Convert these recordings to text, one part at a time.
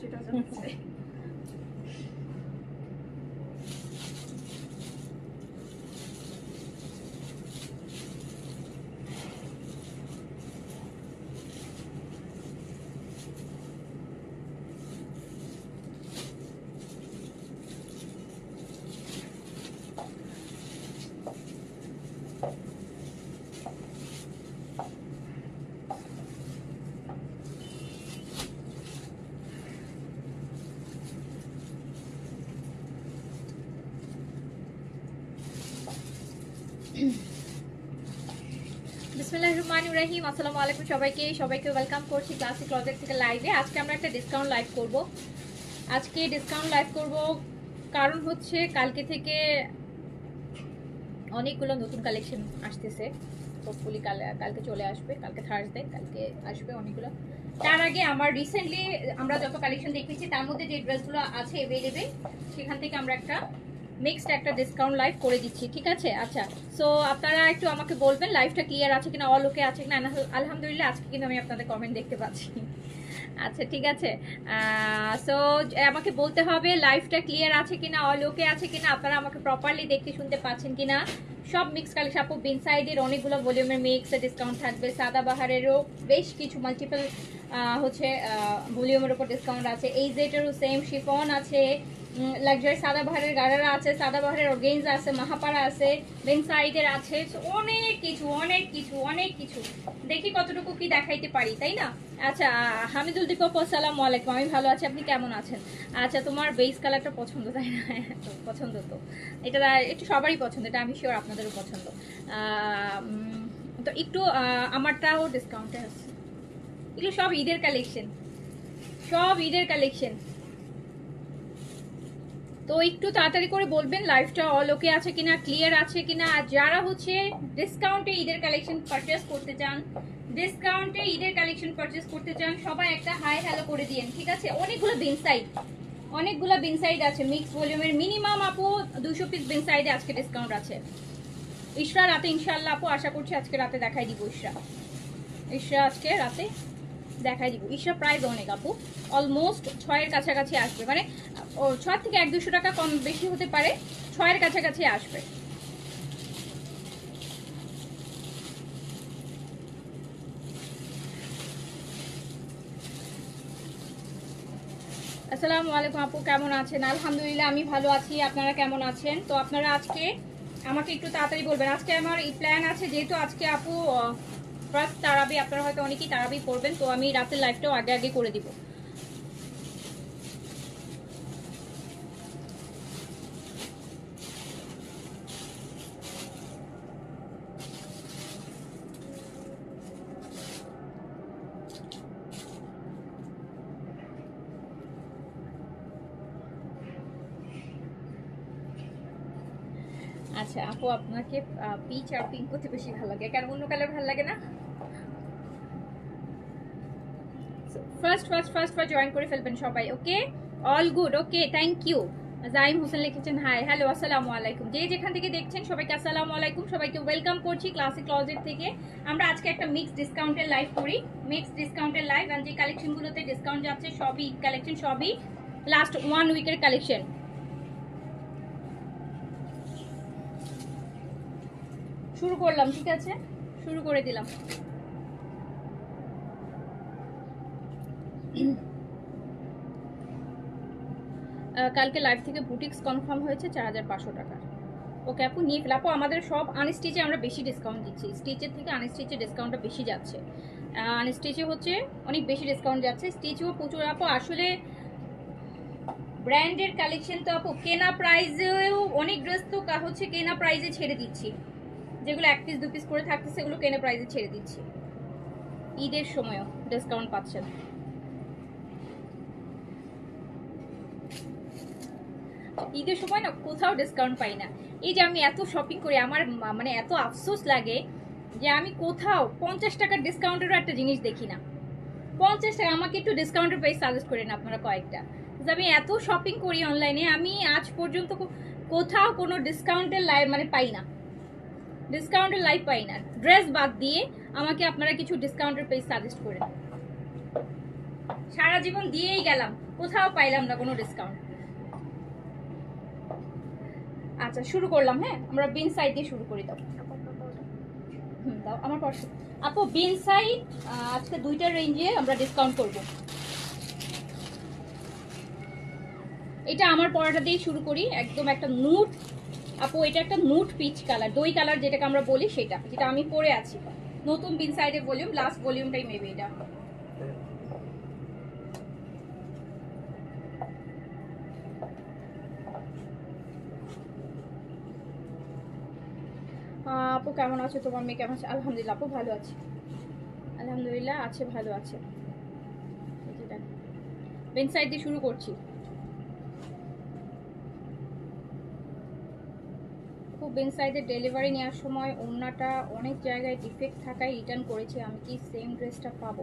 সেটা জানতে চাই। বিসমিল্লাহির রহমানির রহিম। আসসালামু আলাইকুম সবাইকে ওয়েলকাম করছি ক্লাসিক ক্লজেট থেকে লাইভে। আজকে আমরা একটা ডিসকাউন্ট লাইভ করব। কারণ হচ্ছে কালকে থেকে অনেকগুলো নতুন কালেকশন আসতেছে। হোপফুলি কালকে চলে আসবে, কালকে থার্সডে, কালকে আসবে অনেকগুলো। তার আগে আমার রিসেন্টলি আমরা যত কালেকশন দেখেছি তার মধ্যে যে ড্রেসগুলো আছে অ্যাভেলেবেল সেখান থেকে আমরা একটা মিক্সড একটা ডিসকাউন্ট লাইভ করে দিচ্ছি, ঠিক আছে? আচ্ছা, সো আপনারা একটু আমাকে বলবেন লাইভটা ক্লিয়ার আছে কিনা, অল ওকে আছে কিনা। আলহামদুলিল্লাহ আজকে কিন্তু আমি আপনাদের কমেন্ট দেখতে পাচ্ছি। আচ্ছা, ঠিক আছে। সো আমাকে বলতে হবে লাইভটা ক্লিয়ার আছে কিনা, অল ওকে আছে কিনা, আপনারা আমাকে প্রপারলি দেখতে শুনতে পাচ্ছেন কিনা। সব মিক্স কালেকশন আপু, বিনসাইডের অনেকগুলো ভলিউমের মিক্স ডিসকাউন্ট থাকবে। সাদাবাহারেরও বেশ কিছু মাল্টিপল হচ্ছে ভলিউমের উপর ডিসকাউন্ট আছে। এই জেটেরও সেম, শিফন আছে, লাক্সারি সাদাবাহারের গারারা আছে, সাদাবাহারের অর্গেন্জা আছে, মাহাপাড়া আছে, বিনসাইডের আছে, অনেক কিছু দেখি কতটুকু কি দেখাইতে পারি, তাই না? আচ্ছা, হামিদুল দীপক আসসালামু আলাইকুম, আমি ভালো আছি, আপনি কেমন আছেন? আচ্ছা, তোমার বেস কালারটা পছন্দ, তাই না? পছন্দ তো, এটা একটু সবারই পছন্দ, এটা আমি শিওর আপনাদেরও পছন্দ। তো একটু আমারটাও ডিসকাউন্টে আছে। এগুলো সব ঈদের কালেকশন। তো একটু তাড়াতাড়ি করে বলবেন লাইভটা অল ওকে আছে কিনা, ক্লিয়ার আছে কিনা। আর যারা হচ্ছে ডিসকাউন্টে ঈদের কালেকশন পারচেস করতে চান সবাই একটা হাই হ্যালো করে দিয়েন, ঠিক আছে? অনেকগুলো বিনসাইড আছে মিক্স ভলিউমের, মিনিমাম আপু 200 পিস বিনসাইডে আজকে ডিসকাউন্ট আছে। ইশরা রাতে ইনশাআল্লাহ আপু, আশা করছি আজকে রাতে দেখাই দিব। ইশরা আজকে রাতে দেখাই দিব। ইশরা প্রাইস অনেক আপু, অলমোস্ট 6-এর কাছাকাছি আসবে, মানে 6 থেকে 1-200 টাকা কম বেশি হতে পারে, 6-এর কাছাকাছি আসবে। আসসালামু আলাইকুম আপু, কেমন আছেন? আলহামদুলিল্লাহ আমি ভালো আছি, আপনারা কেমন আছেন? তো আপনারা আজকে আমাকে একটু তাড়াতাড়ি বলবেন। আজকে আমার এই প্ল্যান আছে, যেহেতু আজকে আপু ফার্স্ট তারাবি, আপনারা হয়তো অনেকেই তারাবি পড়বেন, তো আমি রাতের লাইভটাও আগে করে দিব। আচ্ছা আপু, আপনাকে পিচ আর পিঙ্ক করতে বেশি ভালো লাগে, কেন অন্য কালার ভালো লাগে না? ফার্স্ট জয়েন করে ফেলবেন সবাই, okay? All good, okay, thank you. Zaim Hossain লিখেছেন হাই, হ্যালো, আসসালামু আলাইকুম। যে যেখান থেকে দেখছেন সবাইকে আসসালামু আলাইকুম, সবাইকে ওয়েলকাম করছি ক্লাসিক ক্লজেট থেকে। আমরা আজকে একটা মিক্সড ডিসকাউন্টের লাইভ করি, আর যে কালেকশনগুলোতে ডিসকাউন্ট যাচ্ছে সবই কালেকশন, সবই লাস্ট 1 উইকের কালেকশন। শুরু করলাম, ঠিক আছে, শুরু করে দিলাম। কালকে লাইভ থেকে বুটিক্স কনফার্ম হয়েছে 4500 টাকা। ওকে আপু, নিয়ে ফেল। আপু আমাদের সব আনস্টিচে আমরা বেশি ডিসকাউন্ট দিচ্ছি, স্টিচের থেকে আনস্টিচে ডিসকাউন্টটা বেশি যাচ্ছে। আনস্টিচে হচ্ছে অনেক বেশি ডিসকাউন্ট যাচ্ছে, স্টিচেও প্রচুর। আপু আসলে ব্র্যান্ডের কালেকশন তো আপু কেনা প্রাইসেও অনেক ড্রেস তো হচ্ছে কেনা প্রাইসে ছেড়ে দিচ্ছি, যেগুলো 1 পিস 2 পিস করে থাকতেছে সেগুলো কেনা প্রাইসে ছেড়ে দিচ্ছি। ঈদের সময়ও ডিসকাউন্ট পাচ্ছেন। ঈদের সময় না কোথাও ডিসকাউন্ট পাই না। এই যে আমি এত শপিং করি, আমার মানে এত আফসোস লাগে যে আমি কোথাও 50 টাকার ডিসকাউন্টেরও একটা জিনিস দেখি না। 50 টাকা, আমাকে একটু ডিসকাউন্টের প্রাইস সাজেস্ট করেন আপনারা কয়েকটা। আমি এত শপিং করি অনলাইনে, আমি আজ পর্যন্ত কোথাও কোনো ডিসকাউন্টের লাইভ মানে পাই না, ড্রেস বাদ দিয়ে আমাকে আপনারা কিছু ডিসকাউন্টের প্রাইস সাজেস্ট করেন। সারা জীবন দিয়েই গেলাম, কোথাও পাইলাম না কোনো ডিসকাউন্ট। আচ্ছা শুরু করলাম, হ্যাঁ আমরা বিন সাইড দিয়ে শুরু করি। দাও দাও আমার পার্সে। আপু বিন সাইড আজকে দুইটা রেঞ্জে আমরা ডিসকাউন্ট করব। এটা আমার পরাটা দিয়ে শুরু করি, একদম একটা নুট আপু, এটা একটা নুট পিচ কালার, দই কালার যেটাকে আমরা বলি, সেটা যেটা আমি পরে আছি। নতুন বিন সাইডের ভলিউম, লাস্ট ভলিউমটাই মেবি এটা। আপু কেমন আছো, তোমার মেয়ে কেমন আছে? আলহামদুলিল্লাহ আপু ভালো আছে, আলহামদুলিল্লাহ আছে, ভালো আছে। বেন সাইড দিয়ে শুরু করছি। খুব বেন সাইডের ডেলিভারি নেওয়ার সময় ওড়নাটা অনেক জায়গায় ডিফেক্ট থাকায় রিটার্ন করেছি, আমি কি সেম ড্রেসটা পাবো?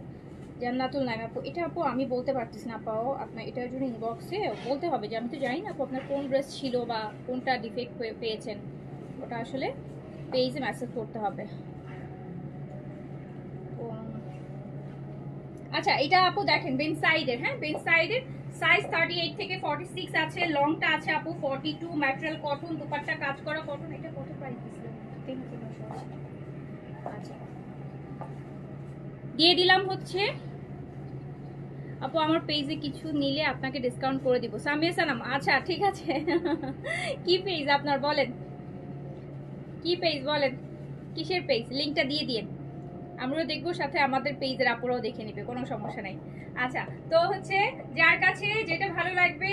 জান্নাতুল নাইম আপু, এটা আপু আমি বলতে পারতেছি না পাও, আপনার এটার জন্য ইনবক্সে বলতে হবে যে আমি তো জানি না আপু আপনার কোন ড্রেস ছিল বা কোনটা ডিফেক্ট পেয়েছেন, ওটা আসলে পেজে মেসেজ করতে হবে। আচ্ছা এটা আপু দেখেন বেন সাইডের, হ্যাঁ বেন সাইডের সাইজ 38 থেকে 46 আছে, লংটা আছে আপু 42, ম্যাটেরিয়াল কটন, দুপাট্টা কাজ করা কটন। এটা কত প্রাইস দিছিলেন? 3900। আচ্ছা দিয়ে দিলাম হচ্ছে আপু আমার পেজে কিছু নিলে আপনাকে ডিসকাউন্ট করে দিব। সামিয়া সালাম, আচ্ছা ঠিক আছে। কি পেজ আপনার বলেন, কি পেজ বলেন, কিসের পেজ? লিংকটা দিয়ে দিন, আমরাও দেখবো, সাথে আমাদের পেজের আপুরাও দেখে নিবে, কোনো সমস্যা নাই। আচ্ছা তো হচ্ছে যার কাছে যেটা ভালো লাগবে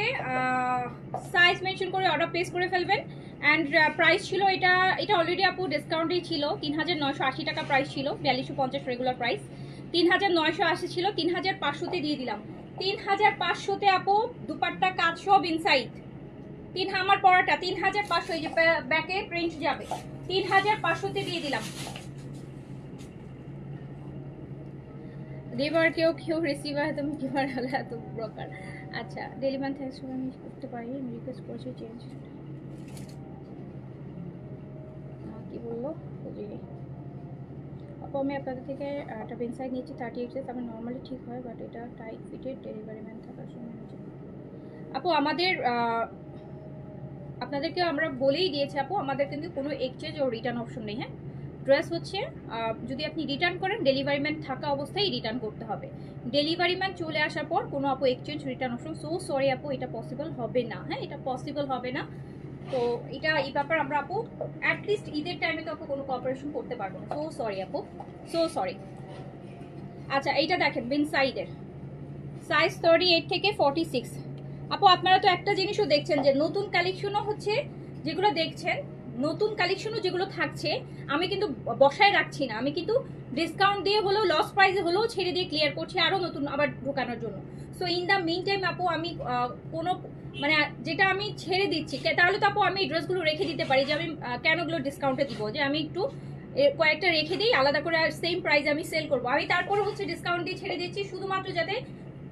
সাইজ মেনশন করে অর্ডার প্লেস করে ফেলবেন। অ্যান্ড প্রাইস ছিল এটা, এটা অলরেডি আপু ডিসকাউন্টেই ছিল, 3980 টাকা প্রাইস ছিল, 4250 রেগুলার প্রাইস, 3980 ছিল, 3500-তে দিয়ে দিলাম। 3500-তে আপু দুপাট্টা কাজ সব ইনসাইড, আমার পরাটা 3500, এই যে ব্যাকে প্রিন্ট যাবে, 3500-তে দিয়ে দিলাম। দেবার কেউ কেউ রিসিভার, তুমি কি বার হলো এত ব্রোকার। আচ্ছা ডেলিভারি থ্যাঙ্কস আমি করতে পারি, আমি রিকোয়েস্ট করছি চেঞ্জ। কি বললো বুঝিনি আপু, আমি আপনাদের থেকে একটা বেন সাইজ নিচ্ছি 38 সাইজ, আমি নর্মালি ঠিক হয় বাট এটা টাইট ফিটেড, ডেলিভারি ম্যান থাকার সময় হচ্ছে আপু আমাদের আপনাদেরকে আমরা বলেই দিয়েছি আপু, আমাদের কিন্তু কোনো এক্সচেঞ্জ ও রিটার্ন অপশন নেই। হ্যাঁ ড্রেস হচ্ছে যদি আপনি রিটার্ন করেন ডেলিভারি ম্যান থাকা অবস্থায় রিটার্ন করতে হবে, ডেলিভারি ম্যান চলে আসার পর কোনো আপু exchange return option, so sorry আপু এটা পসিবল হবে না। হ্যাঁ এটা পসিবল হবে না, তো এটা এই ব্যাপার আমরা আপু অ্যাটলিস্ট ঈদের টাইমে তো আপু কোনো কপারেশন করতে পারবো না, সো সরি আপু, সো সরি। আচ্ছা এইটা দেখেন বিন সাইডের সাইজ 38 থেকে 46 আপু, আপনারা তো একটা জিনিসও দেখছেন যে নতুন কালেকশনও হচ্ছে, যেগুলো দেখছেন নতুন কালেকশনও যেগুলো থাকছে আমি কিন্তু বসায় রাখছি না, আমি কিন্তু ডিসকাউন্ট দিয়ে হলেও লস প্রাইসে হলেও ছেড়ে দিয়ে ক্লিয়ার করছি আরও নতুন আবার ঢোকানোর জন্য। So in the meantime আপু আমি কোনো মানে যেটা আমি ছেড়ে দিচ্ছি, তাহলে তো আপু আমি এই ড্রেসগুলো রেখে দিতে পারি, যে আমি কেন ওগুলো ডিসকাউন্টে দিব, যে আমি একটু কয়েকটা রেখে দিই আলাদা করে, সেম প্রাইসে আমি সেল করবো, আমি তারপরে হচ্ছে ডিসকাউন্ট দিয়ে ছেড়ে দিচ্ছি শুধুমাত্র যাতে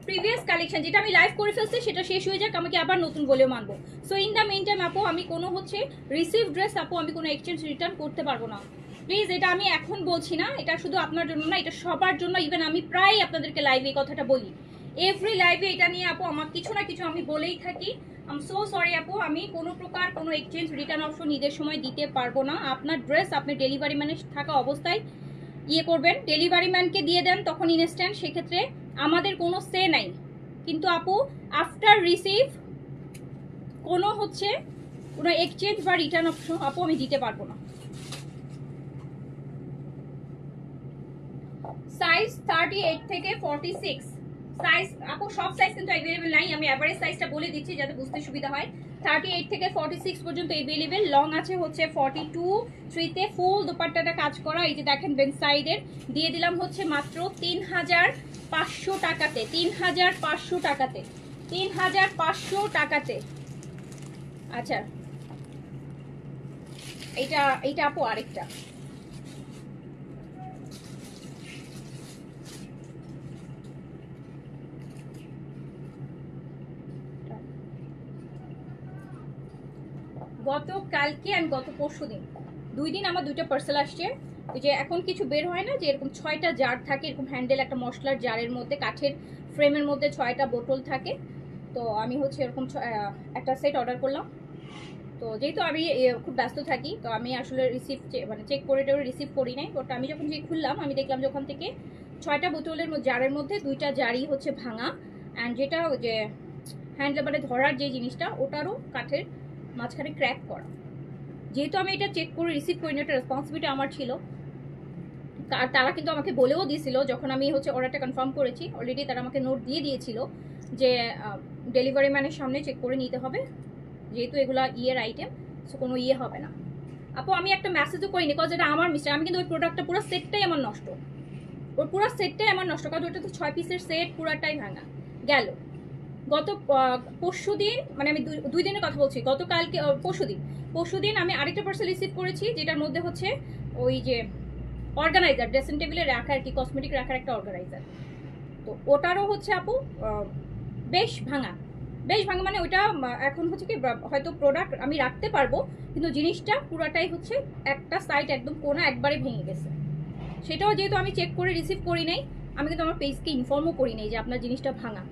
প্রিভিয়াস কালেকশন যেটা আমি লাইভ করে ফেলছি সেটা শেষ হয়ে যাক, আমাকে আবার নতুন বলেও মানবো। So in the main time আপু আমি কোনো হচ্ছে রিসিভ ড্রেস আপু আমি কোনো এক্সচেঞ্জ রিটার্ন করতে পারবো না, প্লিজ। এটা আমি এখন বলছি না, এটা শুধু আপনার জন্য না, এটা সবার জন্য। ইভেন আমি প্রায় আপনাদেরকে লাইভে এই কথাটা বলি, এভরি লাইভে এটা নিয়ে আপু আমার কিছু না কিছু আমি বলেই থাকি। আম সো সরি আপু, আমি কোনো প্রকার কোনো এক্সচেঞ্জ রিটার্ন অপশন ঈদের সময় দিতে পারবো না। আপনার ড্রেস আপনি ডেলিভারি ম্যানের থাকা অবস্থায় করবেন, ডেলিভারি ম্যানকে দিয়ে দেন তখন ইনস্ট্যান্ট, সেক্ষেত্রে আমাদের কোনো সে নাই। কিন্তু আপু আফটার রিসিভ কোনো হচ্ছে কোনো এক্সচেঞ্জ বা রিটার্ন অপশন আপু আমি দিতে পারবো না। সাইজ 38 থেকে 46 সাইজ আপু, সব সাইজ কিন্তু অ্যাভেলেবেল নাই, আমি অ্যাভারেজ সাইজটা বলে দিচ্ছি যাতে বুঝতে সুবিধা হয়। 38 থেকে 46 পর্যন্ত অ্যাভেলেবেল, লং আছে হচ্ছে 42, 3তে ফুল দুপাট্টাটা কাজ করা, এই যে দেখেন বেন সাইডের, দিয়ে দিলাম হচ্ছে মাত্র 3500 টাকাতে, 3500 টাকাতে, 3500 টাকাতে। আচ্ছা এইটা আপু আরেকটা, গত কালকে আর গত পরশু দিন 2 দিন আমার 2টা পার্সেল আসছে, ওই যে এখন কিছু বের হয় না যে এরকম 6টা জার থাকে, এরকম হ্যান্ডেল একটা মশলার জারের মধ্যে, কাঠের ফ্রেমের মধ্যে 6টা বোতল থাকে, তো আমি হচ্ছে এরকম একটা সেট অর্ডার করলাম। তো যেহেতু আমি খুব ব্যস্ত থাকি, তো আমি আসলে মানে চেক করে রিসিভ করি নাই। বাট আমি যখন খুললাম, আমি দেখলাম যে ওখান থেকে 6টা বোতলের জারের মধ্যে 2টা জারই হচ্ছে ভাঙা, অ্যান্ড যেটা যে হ্যান্ড লেবারে ধরার যে জিনিসটা, ওটারও কাঠের মাঝখানে ক্র্যাক করা। যেহেতু আমি এটা চেক করে রিসিভ করিনি, এটা রেসপন্সিবিলিটি আমার ছিল। আর তারা কিন্তু আমাকে বলেও দিয়েছিল, যখন আমি হচ্ছে অর্ডারটা কনফার্ম করেছি, অলরেডি তারা আমাকে নোট দিয়ে দিয়েছিল যে ডেলিভারি ম্যানের সামনে চেক করে নিতে হবে, যেহেতু এগুলা ইয়ের আইটেম, সো কোনো ইয়ে হবে না। আপু আমি একটা মেসেজও করিনি, বিকজ এটা আমার মিস্টেক। আমি কিন্তু ওই প্রোডাক্টটা পুরো সেটটাই আমার নষ্ট, ওর পুরো সেটটাই আমার নষ্ট, কারণ ওটা তো 6 পিসের সেট, পুরাটাই ভাঙা গেল। গত পরশু দিন, মানে আমি 2 দিনের কথা বলছি, গতকালকে পরশু দিন আমি আরেকটা পার্সেল রিসিভ করেছি, যেটার মধ্যে হচ্ছে ওই যে অর্গানাইজার, ড্রেসিং টেবিলে রাখা আর কি, কসমেটিক রাখার একটা অর্গানাইজার। তো ওটারও হচ্ছে আপু বেশ ভাঙা মানে ওইটা এখন হচ্ছে কি, হয়তো প্রোডাক্ট আমি রাখতে পারবো, কিন্তু জিনিসটা পুরাটাই হচ্ছে একটা সাইড একদম কোনা একবারে ভেঙে গেছে। সেটাও যেহেতু আমি চেক করে রিসিভ করি নাই, আমি কিন্তু আমার পেজকে ইনফর্মও করি নাই যে আপনার জিনিসটা ভাঙা।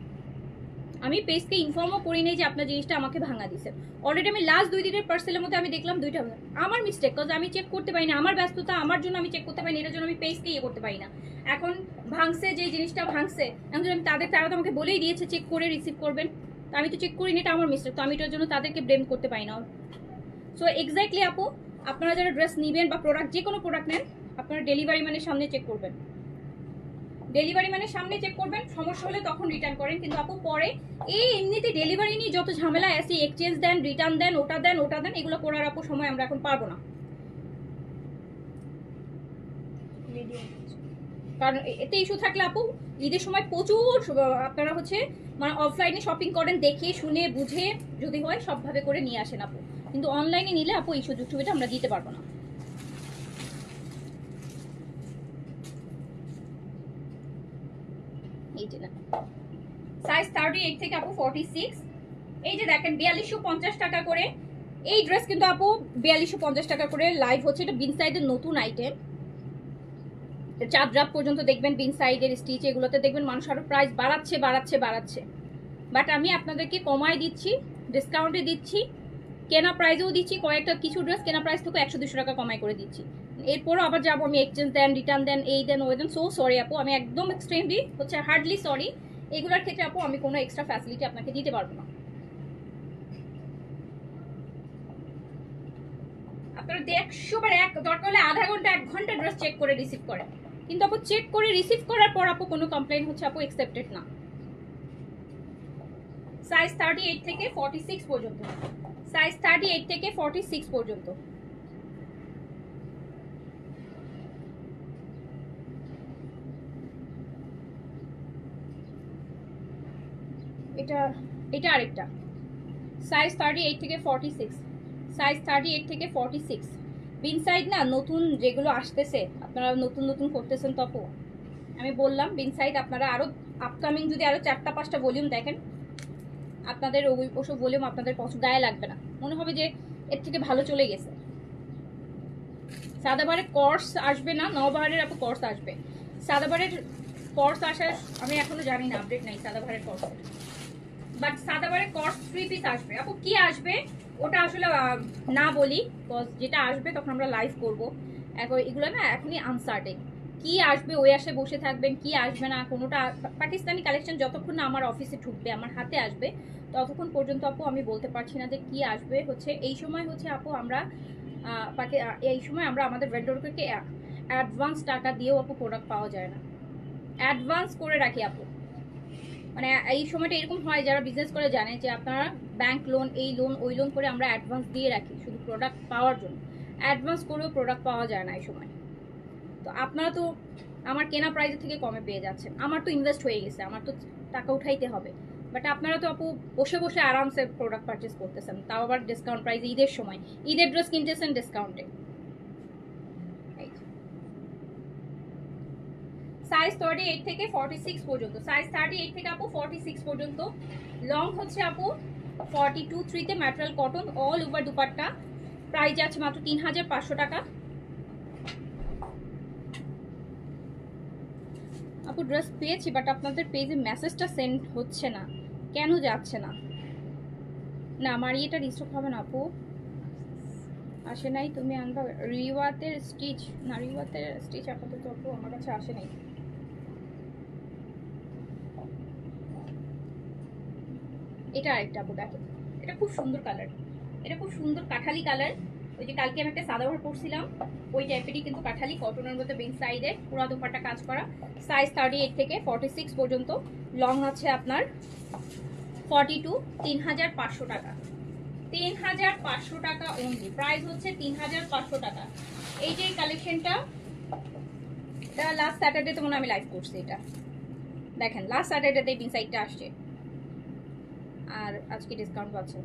আমি পেজকে ইনফর্মও করি নাই যে আপনার জিনিসটা আমাকে ভাঙা দিছে। অলরেডি আমি লাস্ট 2 দিনের পার্সেলের মধ্যে আমি দেখলাম 2টা আমার মিস্টেক, কজ আমি চেক করতে পারি না, আমার ব্যস্ততা, আমার জন্য আমি চেক করতে পারি না, এটার জন্য আমি পেজকে ইয়ে করতে পারি না। এখন ভাঙছে, যে জিনিসটা ভাঙছে, এখন আমি তারা তো আমাকে বলেই দিয়েছে চেক করে রিসিভ করবেন, তো আমি তো চেক করিনি, এটা আমার মিস্টেক, তো আমি এটার জন্য তাদেরকে ব্লেম করতে পারি না। সো এক্স্যাক্টলি আপু, আপনারা যারা ড্রেস নেবেন বা প্রোডাক্ট, যে কোনো প্রোডাক্ট নেন, আপনারা ডেলিভারি ম্যানের সামনে চেক করবেন, ডেলিভারি ম্যানের সামনে চেক করবেন। সমস্যা হলে তখন রিটার্ন করেন, কিন্তু আপু পরে এই এমনিতে ডেলিভারি নিয়ে যত ঝামেলা আছে, এক্সচেঞ্জ দেন, রিটার্ন দেন, ওটা দেন, এগুলো করার আপু সময় আমরা এখন পারবো না। কারণ এতে ইস্যু থাকলে আপু, ঈদের সময় প্রচুর আপনারা হচ্ছে মানে অফলাইনে শপিং করেন, দেখে শুনে বুঝে যদি হয় সবভাবে করে নিয়ে আসেন আপু, কিন্তু অনলাইনে নিলে আপু এই সুযোগ সুবিধা আমরা দিতে পারবো না। এই যে না, সাইজ 38 থেকে আপু 46, এই যে দেখেন 4250 টাকা করে এই ড্রেস, কিন্তু আপু 4250 টাকা করে লাইভ হচ্ছে। এটা বিন সাইডের নতুন আইটেম, চাঁদরাপ পর্যন্ত দেখবেন বিন সাইডের স্টিচ, এগুলোতে দেখবেন মানুষ আরো প্রাইস বাড়াচ্ছে, বাট আমি আপনাদেরকে কমায় দিচ্ছি, ডিসকাউন্টে দিচ্ছি, কেনা প্রাইসেও দিচ্ছি, কয়েকটা কিছু ড্রেস কেনা প্রাইস থেকে 100-200 টাকা কমাই করে দিচ্ছি। এরপরও আবার যাবো আমি, এক্সচেঞ্জ দেন, রিটার্ন দেন, এই দেন, ওই দেন, সো সরি আপু, আমি একদম এক্সট্রিমলি হচ্ছে হার্ডলি সরি। এগুলোর ক্ষেত্রে আপু আমি কোনো এক্সট্রা ফ্যাসিলিটি আপনাকে দিতে পারবো না। আপনারা 100 বার দরকার হলে আধা ঘন্টা 1 ঘন্টা ড্রেস চেক করে রিসিভ করেন, কিন্তু আপু চেক করে রিসিভ করার পর আপু কোনো কমপ্লেইন হচ্ছে আপু অ্যাকসেপ্টেড না। সাইজ 38 থেকে 46 পর্যন্ত, সাইজ 38 থেকে 46 পর্যন্ত। এটা আরেকটা সাইজ 38 থেকে 46, সাইজ 38 থেকে 46। বিন সাইড না, নতুন যেগুলো আসতেছে, আপনারা নতুন করতেছেন, তো আপু আমি বললাম বিন সাইড আপনারা আরো আপকামিং যদি আরো 4টা-5টা ভলিউম দেখেন, আপনাদের ওসব ভলিউম আপনাদের পছন্দ গায়ে লাগবে না, মনে হবে যে এর থেকে ভালো চলে গেছে। সাদাবারের কোর্স আসবে না, নবাহারের আপু কোর্স আসবে। সাদাবারের কোর্স আসার আমি এখনো জানি না, আপডেট নাই সাদাবারের কোর্স, বাট সাদাবারের কোর্স 3 পিস আসবে আপু। কি আসবে ওটা আসলে না বলি, বিকজ যেটা আসবে তখন আমরা লাইভ করবো। এখন এগুলো না এখনই আনসার্টেন, কি আসবে ওই আসে বসে থাকবেন, কি আসবে না কোনোটা। পাকিস্তানি কালেকশন যতক্ষণ না আমার অফিসে ঢুকবে, আমার হাতে আসবে, ততক্ষণ পর্যন্ত আপু আমি বলতে পারছি না যে কি আসবে। হচ্ছে এই সময় হচ্ছে আপু আমরা এই সময় আমরা আমাদের ভেন্ডরকে অ্যাডভান্স টাকা দিয়েও আপু প্রোডাক্ট পাওয়া যায় না, অ্যাডভান্স করে রাখি আপু। মানে এই সময়টা এরকম হয়, যারা বিজনেস করে জানে যে আপনারা ব্যাংক লোন, এই লোন ওই লোন করে আমরা অ্যাডভান্স দিয়ে রাখি শুধু প্রোডাক্ট পাওয়ার জন্য, অ্যাডভান্স করেও প্রোডাক্ট পাওয়া যায় না এই সময়। তো আপনারা তো আমার কেনা প্রাইসের থেকে কমে পেয়ে যাচ্ছেন, আমার তো ইনভেস্ট হয়ে গেছে, আমার তো টাকা উঠাইতে হবে, বাট আপনারা তো আপু বসে বসে আরামসে প্রোডাক্ট পারচেস করতেছেন, তাও আবার ডিসকাউন্ট প্রাইসে, ঈদের সময় ঈদের ড্রেস কিনতেছেন ডিসকাউন্টে। সাইজ 38 থেকে 46 পর্যন্ত, সাইজ 38 থেকে আপু 46 পর্যন্ত। লং হচ্ছে আপু 42-3 material cotton, all over dupatta, price আছে মাত্র 3500 টাকা। আপু ড্রেস পেয়েছি, বাট আপনাদের পেজে মেসেজটা সেন্ড হচ্ছে না, কেন যাচ্ছে না? না আমার এটা রিস্টক হবে না আপু, আসে নাই। তুমি আনবা রিওয়াতের স্টিচ, না রিওয়াতের স্টিচ আপাতত আপু আমার কাছে আসে নাই। এটা আরেকটা আপু দেখেন, এটা খুব সুন্দর কালার, এটা খুব সুন্দর কাঠালি কালার। ওই যে কালকে আমি একটা সাদা ওভার পরছিলাম ওই টাইপেরই, কিন্তু কাঠালি কটনের মধ্যে বিন সাইডে পুরা দুপাট্টা কাজ করা। সাইজ 38 থেকে 46 পর্যন্ত, লং আছে আপনার 42। 3500 টাকা, 3500 টাকা অনলি, প্রাইস হচ্ছে 3500 টাকা। এই যে কালেকশনটা, এটা লাস্ট স্যাটারডে তো মনে হয় আমি লাইভ করছি। এটা দেখেন লাস্ট স্যাটারডেতে বিন সাইডটা আসছে, আর আজকে ডিসকাউন্ট পাচ্ছে।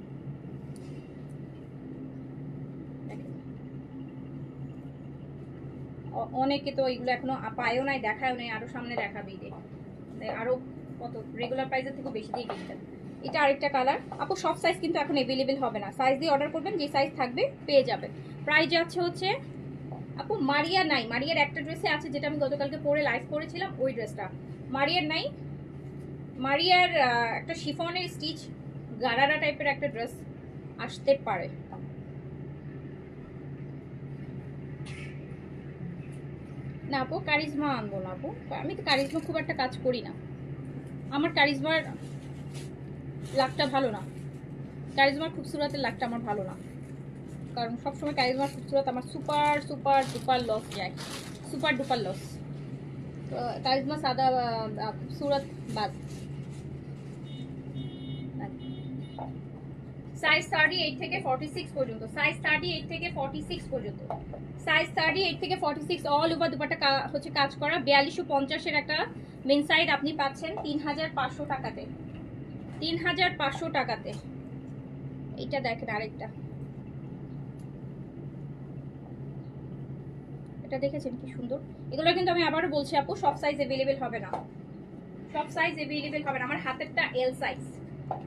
অনেকে তো এইগুলো এখনো পায়ও নাই, দেখায়ও নাই, আরো সামনে দেখাবে ঈদে, আরো কত রেগুলার প্রাইসের থেকে বেশি দিয়ে কিনতেন। এটা আরেকটা কালার আপু, সব সাইজ কিন্তু এখন অ্যাভেলেবেল হবে না, সাইজ দিয়ে অর্ডার করবেন, যে সাইজ থাকবে পেয়ে যাবেন। প্রাইস যাচ্ছে হচ্ছে আপু, মারিয়া নাই, মারিয়ার একটা ড্রেসে আছে যেটা আমি গতকালকে পরে লাইভ করেছিলাম, ওই ড্রেসটা মারিয়ার নাই। মারিয়ার একটা শিফনের স্টিচ গারারা টাইপের একটা ড্রেস আসতে পারে। না আপু কারিজমা আনবো না আপু, আমি তো কারিজমা খুব একটা কাজ করি না, আমার কারিজমার লাকটা ভালো না, কারিজমার খুবসুরতের লাকটা আমার ভালো না, কারণ সবসময় কারিজমার খুবসুরত আমার সুপার সুপার ডুপার লস যায়, সুপার ডুপার লস। তো কারিজমা সাদা খুবসুরত বাদ। সাইজ 38 থেকে 46 পর্যন্ত, সাইজ 38 থেকে 46 পর্যন্ত, সাইজ 38 থেকে 46 অল ওভার দুপাট্টা হচ্ছে কাজ করা। 4250 এর একটা মেন সাইড আপনি পাচ্ছেন 3500 টাকাতে, 3500 টাকাতে। এইটা দেখেন আরেকটা, এটা দেখেছেন কি সুন্দর। এগুলো কিন্তু আমি আবারও বলছি আপু, সব সাইজ অ্যাভেলেবেল হবে না, সব সাইজ অ্যাভেলেবেল হবে না। আমার হাতেরটা এল সাইজ,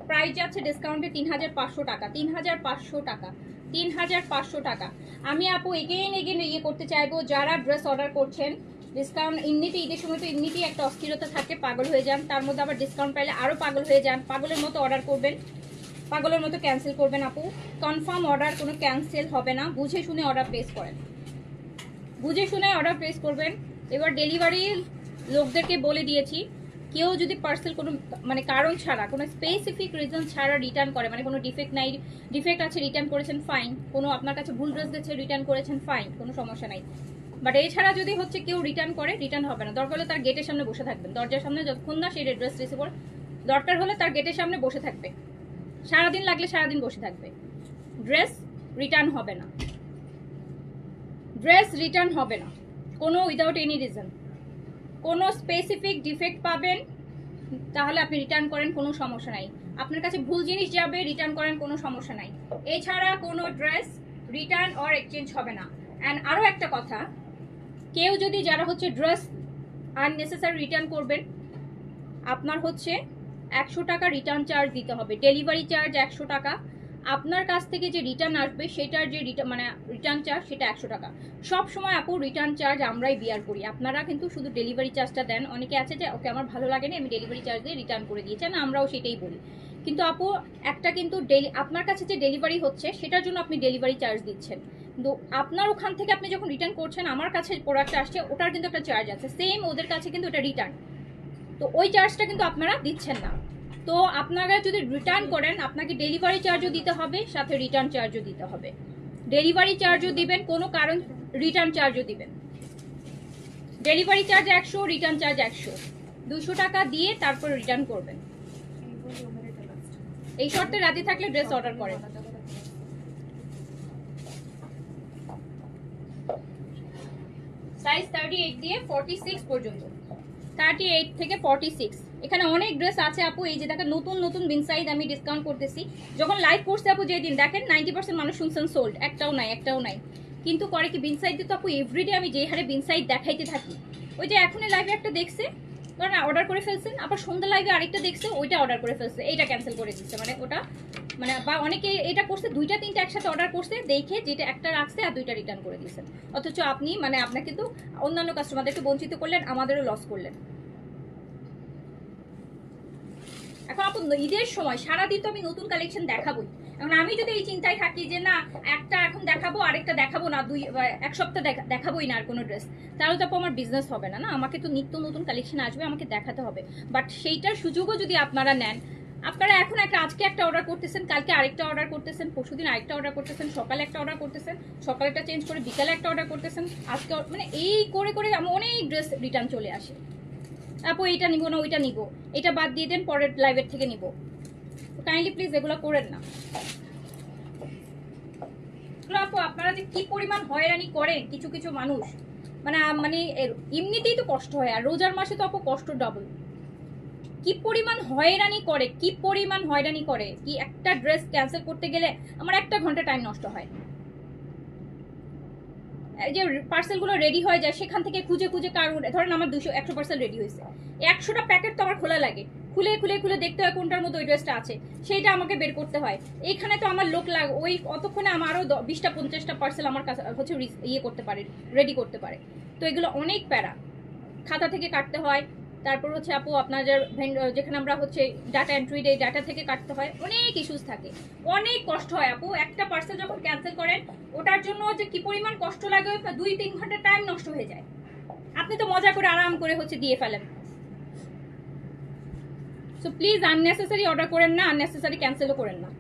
প্রাইস যাচ্ছে ডিসকাউন্টে 3500 টাকা, 3500 টাকা, 3500 টাকা। আমি আপু এগেইন ইয়ে করতে চাইবো, যারা ড্রেস অর্ডার করছেন ডিসকাউন্ট এমনিতে ঈদের সময় তো এমনিতেই একটা অস্থিরতা থাকে, পাগল হয়ে যান, তার মধ্যে আবার ডিসকাউন্ট পাইলে আরও পাগল হয়ে যান, পাগলের মতো অর্ডার করবেন, পাগলের মতো ক্যান্সেল করবেন আপু। কনফার্ম অর্ডার কোনো ক্যান্সেল হবে না, বুঝে শুনে অর্ডার প্লেস করেন, বুঝে শুনে অর্ডার প্লেস করবেন। এবার ডেলিভারি লোকদেরকে বলে দিয়েছি, কেউ যদি পার্সেল কোনো মানে কারণ ছাড়া, কোনো স্পেসিফিক রিজন ছাড়া রিটার্ন করে, মানে কোনো ডিফেক্ট নাই, ডিফেক্ট আছে রিটার্ন করেছেন ফাইন, কোনো আপনার কাছে ভুল ড্রেস দিচ্ছে রিটার্ন করেছেন ফাইন, কোনো সমস্যা নাই। বাট এছাড়া যদি হচ্ছে কেউ রিটার্ন করে, রিটার্ন হবে না। দরকার হলে তার গেটের সামনে বসে থাকবেন, দরজার সামনে, যতক্ষণ না সেই ড্রেস রিসিভ করে, দরকার হলে তার গেটের সামনে বসে থাকবে, সারাদিন লাগলে সারাদিন বসে থাকবে, ড্রেস রিটার্ন হবে না, ড্রেস রিটার্ন হবে না, কোনো উইদাউট এনি রিজন। কোনো স্পেসিফিক ডিফেক্ট পাবেন তাহলে আপনি রিটার্ন করেন, কোনো সমস্যা নাই। আপনার কাছে ভুল জিনিস যাবে, রিটার্ন করেন, কোনো সমস্যা নাই। এছাড়া কোনো ড্রেস রিটার্ন অর এক্সচেঞ্জ হবে না। অ্যান্ড আরও একটা কথা, কেউ যদি যারা হচ্ছে ড্রেস আননেসেসারি রিটার্ন করবেন, আপনার হচ্ছে 100 টাকা রিটার্ন চার্জ দিতে হবে, ডেলিভারি চার্জ 100 টাকা, আপনার কাছ থেকে যে রিটার্ন আসবে সেটার যে মানে রিটার্ন চার্জ সেটা 100 টাকা। সব সময় আপু রিটার্ন চার্জ আমরাই বিয়ার করি, আপনারা কিন্তু শুধু ডেলিভারি চার্জটা দেন। অনেকে আছে যে ওকে আমার ভালো লাগেনি আমি ডেলিভারি চার্জ দিয়ে রিটার্ন করে দিয়েছি, না আমরাও সেটাই বলি, কিন্তু আপু একটা কিন্তু আপনার কাছে যে ডেলিভারি হচ্ছে সেটার জন্য আপনি ডেলিভারি চার্জ দিচ্ছেন, কিন্তু আপনার ওখান থেকে আপনি যখন রিটার্ন করছেন, আমার কাছে প্রোডাক্ট আসছে, ওটার কিন্তু একটা চার্জ আছে, সেম ওদের কাছে কিন্তু এটা রিটার্ন, তো ওই চার্জটা কিন্তু আপনারা দিচ্ছেন না। তো আপনারা যদি রিটার্ন করেন, আপনাকে ডেলিভারি চার্জও দিতে হবে, সাথে রিটার্ন চার্জও দিতে হবে। ডেলিভারি চার্জও দিবেন, কোনো কারণ রিটার্ন চার্জও দিবেন। ডেলিভারি চার্জ 100, রিটার্ন চার্জ 100, 200 টাকা দিয়ে তারপর রিটার্ন করবেন। এই শর্তে রাজি থাকলে ড্রেস অর্ডার করেন। সাইজ 38 দিয়ে 46 পর্যন্ত, 38 থেকে 46 এখানে অনেক ড্রেস আছে আপু। এই যে দেখেন নতুন নতুন বিন সাইজ আমি ডিসকাউন্ট করতেছি, যখন লাইভ করছে আপু যেদিন দেখেন 90% মানুষ শুনছেন সোল্ড, একটাও নাই, একটাও নাই। কিন্তু করে কি বিন সাইড তো আপু এভরিডে আমি যে হারে বিন সাইড দেখাইতে থাকি, ওই যে এখন লাইভে একটা দেখছে ধরেন অর্ডার করে ফেলছেন, আবার সন্ধ্যা লাইভে আরেকটা দেখছে ওইটা অর্ডার করে ফেলছে, এইটা ক্যান্সেল করে দিচ্ছে, মানে ওটা মানে বা অনেকে এটা করছে দুইটা তিনটা একসাথে অর্ডার করছে, দেখে যেটা একটা রাখছে আর দুইটা রিটার্ন করে দিয়েছেন, অথচ আপনি মানে আপনার কিন্তু অন্যান্য কাস্টমারদেরকে বঞ্চিত করলেন, আমাদেরও লস করলেন। এখন আপু ঈদের সময় সারাদিন তো আমি নতুন কালেকশন দেখাবোই। এখন আমি যদি এই চিন্তায় থাকি যে না একটা এখন দেখাবো আরেকটা দেখাবো না, এক সপ্তাহ দেখাবোই না আর কোনো ড্রেস, তাহলে তো আপু আমার বিজনেস হবে না। না, আমাকে তো নিত্য নতুন কালেকশন আসবে, আমাকে দেখাতে হবে। বাট সেইটার সুযোগও যদি আপনারা নেন, আপনারা এখন আজকে একটা অর্ডার করতেছেন, কালকে আরেকটা অর্ডার করতেছেন, পরশুদিন আরেকটা অর্ডার করতেছেন, সকালে একটা অর্ডার করতেছেন, সকালেটা চেঞ্জ করে বিকালে একটা অর্ডার করতেছেন, আজকে মানে এই করে করে আমি অনেক ড্রেস রিটার্ন চলে আসে। আপু এইটা নিবো না ওইটা নিবো, এটা বাদ দিয়ে দেন, পরের লাইভের থেকে নিবো। কাইন্ডলি প্লিজ এগুলো করেন না। আপু আপনারা যে কি পরিমাণ হয়রানি করেন কিছু কিছু মানুষ, মানে এমনিতেই তো কষ্ট হয়, আর রোজার মাসে তো আপু কষ্ট ডাবল। কি পরিমাণ হয়রানি করে, কি পরিমাণ হয়রানি করে, কি একটা ড্রেস ক্যান্সেল করতে গেলে আমার 1 ঘন্টা টাইম নষ্ট হয়। এই যে পার্সেলগুলো রেডি হয়ে যায়, সেখান থেকে খুঁজে খুঁজে ধরেন আমার 100 পার্সেল রেডি হয়েছে, 100টা প্যাকেট তো আমার খোলা লাগে, খুলে খুলে খুলে দেখতে হয় কোনটার মধ্যে ওই ড্রেসটা আছে, সেইটা আমাকে বের করতে হয়। এইখানে তো আমার লোক লাগে, ওই অতক্ষণে আমার আরও 20টা 50টা পার্সেল আমার কাছে হচ্ছে ইয়ে করতে পারে, রেডি করতে পারে। তো এগুলো অনেক প্যারা, খাতা থেকে কাটতে হয়, তারপর হচ্ছে আপু আপনাদের যেখানে আমরা হচ্ছে ডাটা এন্ট্রি দেই, ডাটা থেকে কাটতে হয়, অনেক ইস্যুস থাকে, অনেক কষ্ট হয় আপু। একটা পার্সেল যখন ক্যান্সেল করেন ওটার জন্য যে কি পরিমাণ কষ্ট লাগে, 2-3 ঘন্টা টাইম নষ্ট হয়ে যায়। আপনি তো মজা করে আরাম করে হচ্ছে দিয়ে ফেলেন। সো প্লিজ আননেসেসারি অর্ডার করেন না, আননেসেসারি ক্যান্সেলও করেন না।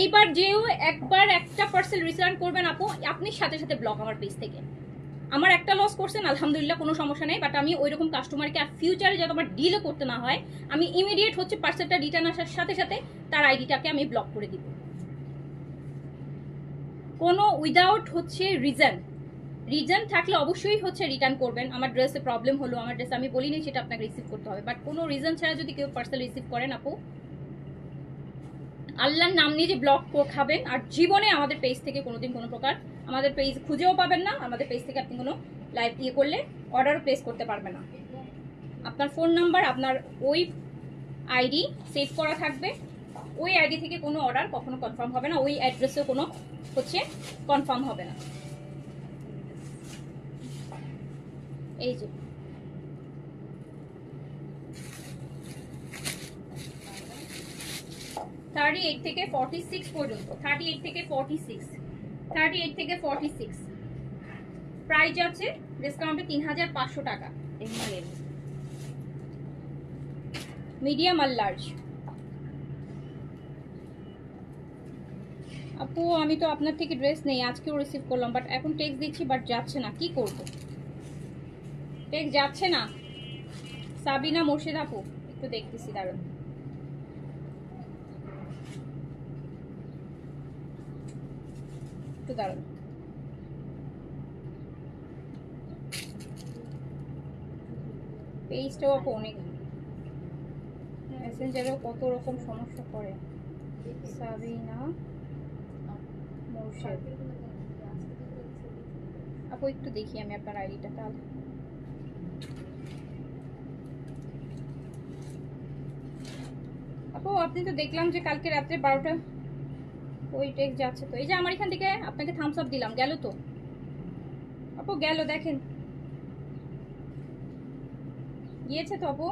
এইবার যেও একবার একটা পার্সেল রিটার্ন করবেন আপু, আপনি সাথে সাথে ব্লক আমার পেজ থেকে। আমার একটা লস করছেন, আলহামদুলিল্লাহ, কোনো সমস্যা নেই, বাট আমি ওই রকম কাস্টমারকে আর ফিউচারে যাতে আমার ডিলও করতে না হয়, আমি ইমিডিয়েট হচ্ছে পার্সেলটা রিটার্ন আসার সাথে সাথে তার আইডিটাকে আমি ব্লক করে দিব। কোনো উইদাউট হচ্ছে রিজন থাকলে অবশ্যই হচ্ছে রিটার্ন করবেন। আমার ড্রেসে প্রবলেম হলো, আমার ড্রেস আমি বলিনি সেটা আপনাকে রিসিভ করতে হবে, বাট কোনো রিজন ছাড়া যদি কেউ পার্সেল রিসিভ করেন আপু, আল্লাহর নাম নিয়ে যে ব্লক খাবেন, আর জীবনে আমাদের পেজ থেকে কোনোদিন কোনো প্রকার আমাদের পেজ খুঁজেও পাবেন না। আমাদের পেজ থেকে আপনি কোনো লাইভ ইয়ে করলে অর্ডারও প্লেস করতে পারবেন না। আপনার ফোন নাম্বার, আপনার ওই আইডি সেভ করা থাকবে, ওই আইডি থেকে কোনো অর্ডার কখনো কনফার্ম হবে না, ওই অ্যাড্রেসেও কোনো হচ্ছে কনফার্ম হবে না। এই যে থার্টি থেকে 46 পর্যন্ত, 38 থেকে 46 প্রাইস আছে ডিসকাউন্টে 3500 টাকা, মিডিয়াম আর লার্জ। আপু আমি তো আপনার থেকে ড্রেস নেই, আজকেও রিসিভ করলাম, বাট এখন টেক্সট দিচ্ছি বাট যাচ্ছে না, কি করব? টেক্সট যাচ্ছে না। সাবিনা মোর্শেদ আপু, একটু দেখতেছি, দাঁড়ান। একটু দাঁড়ান। পেজটাও আপু অনেক, মেসেঞ্জারেও কত রকম সমস্যা করে। সাবিনা মোর্শেদ আপু, একটু দেখি আমি আপনার আইডিটা তাহলে। আপু আপনি তো দেখলাম যে কালকে রাত্রে 12টা ওই টেক্সট যাচ্ছে, তো এই যে আমার এখান থেকে আপনাকে থামস আপ দিলাম, গেল তো আপু, গেল, দেখেন গিয়েছে তো আপু।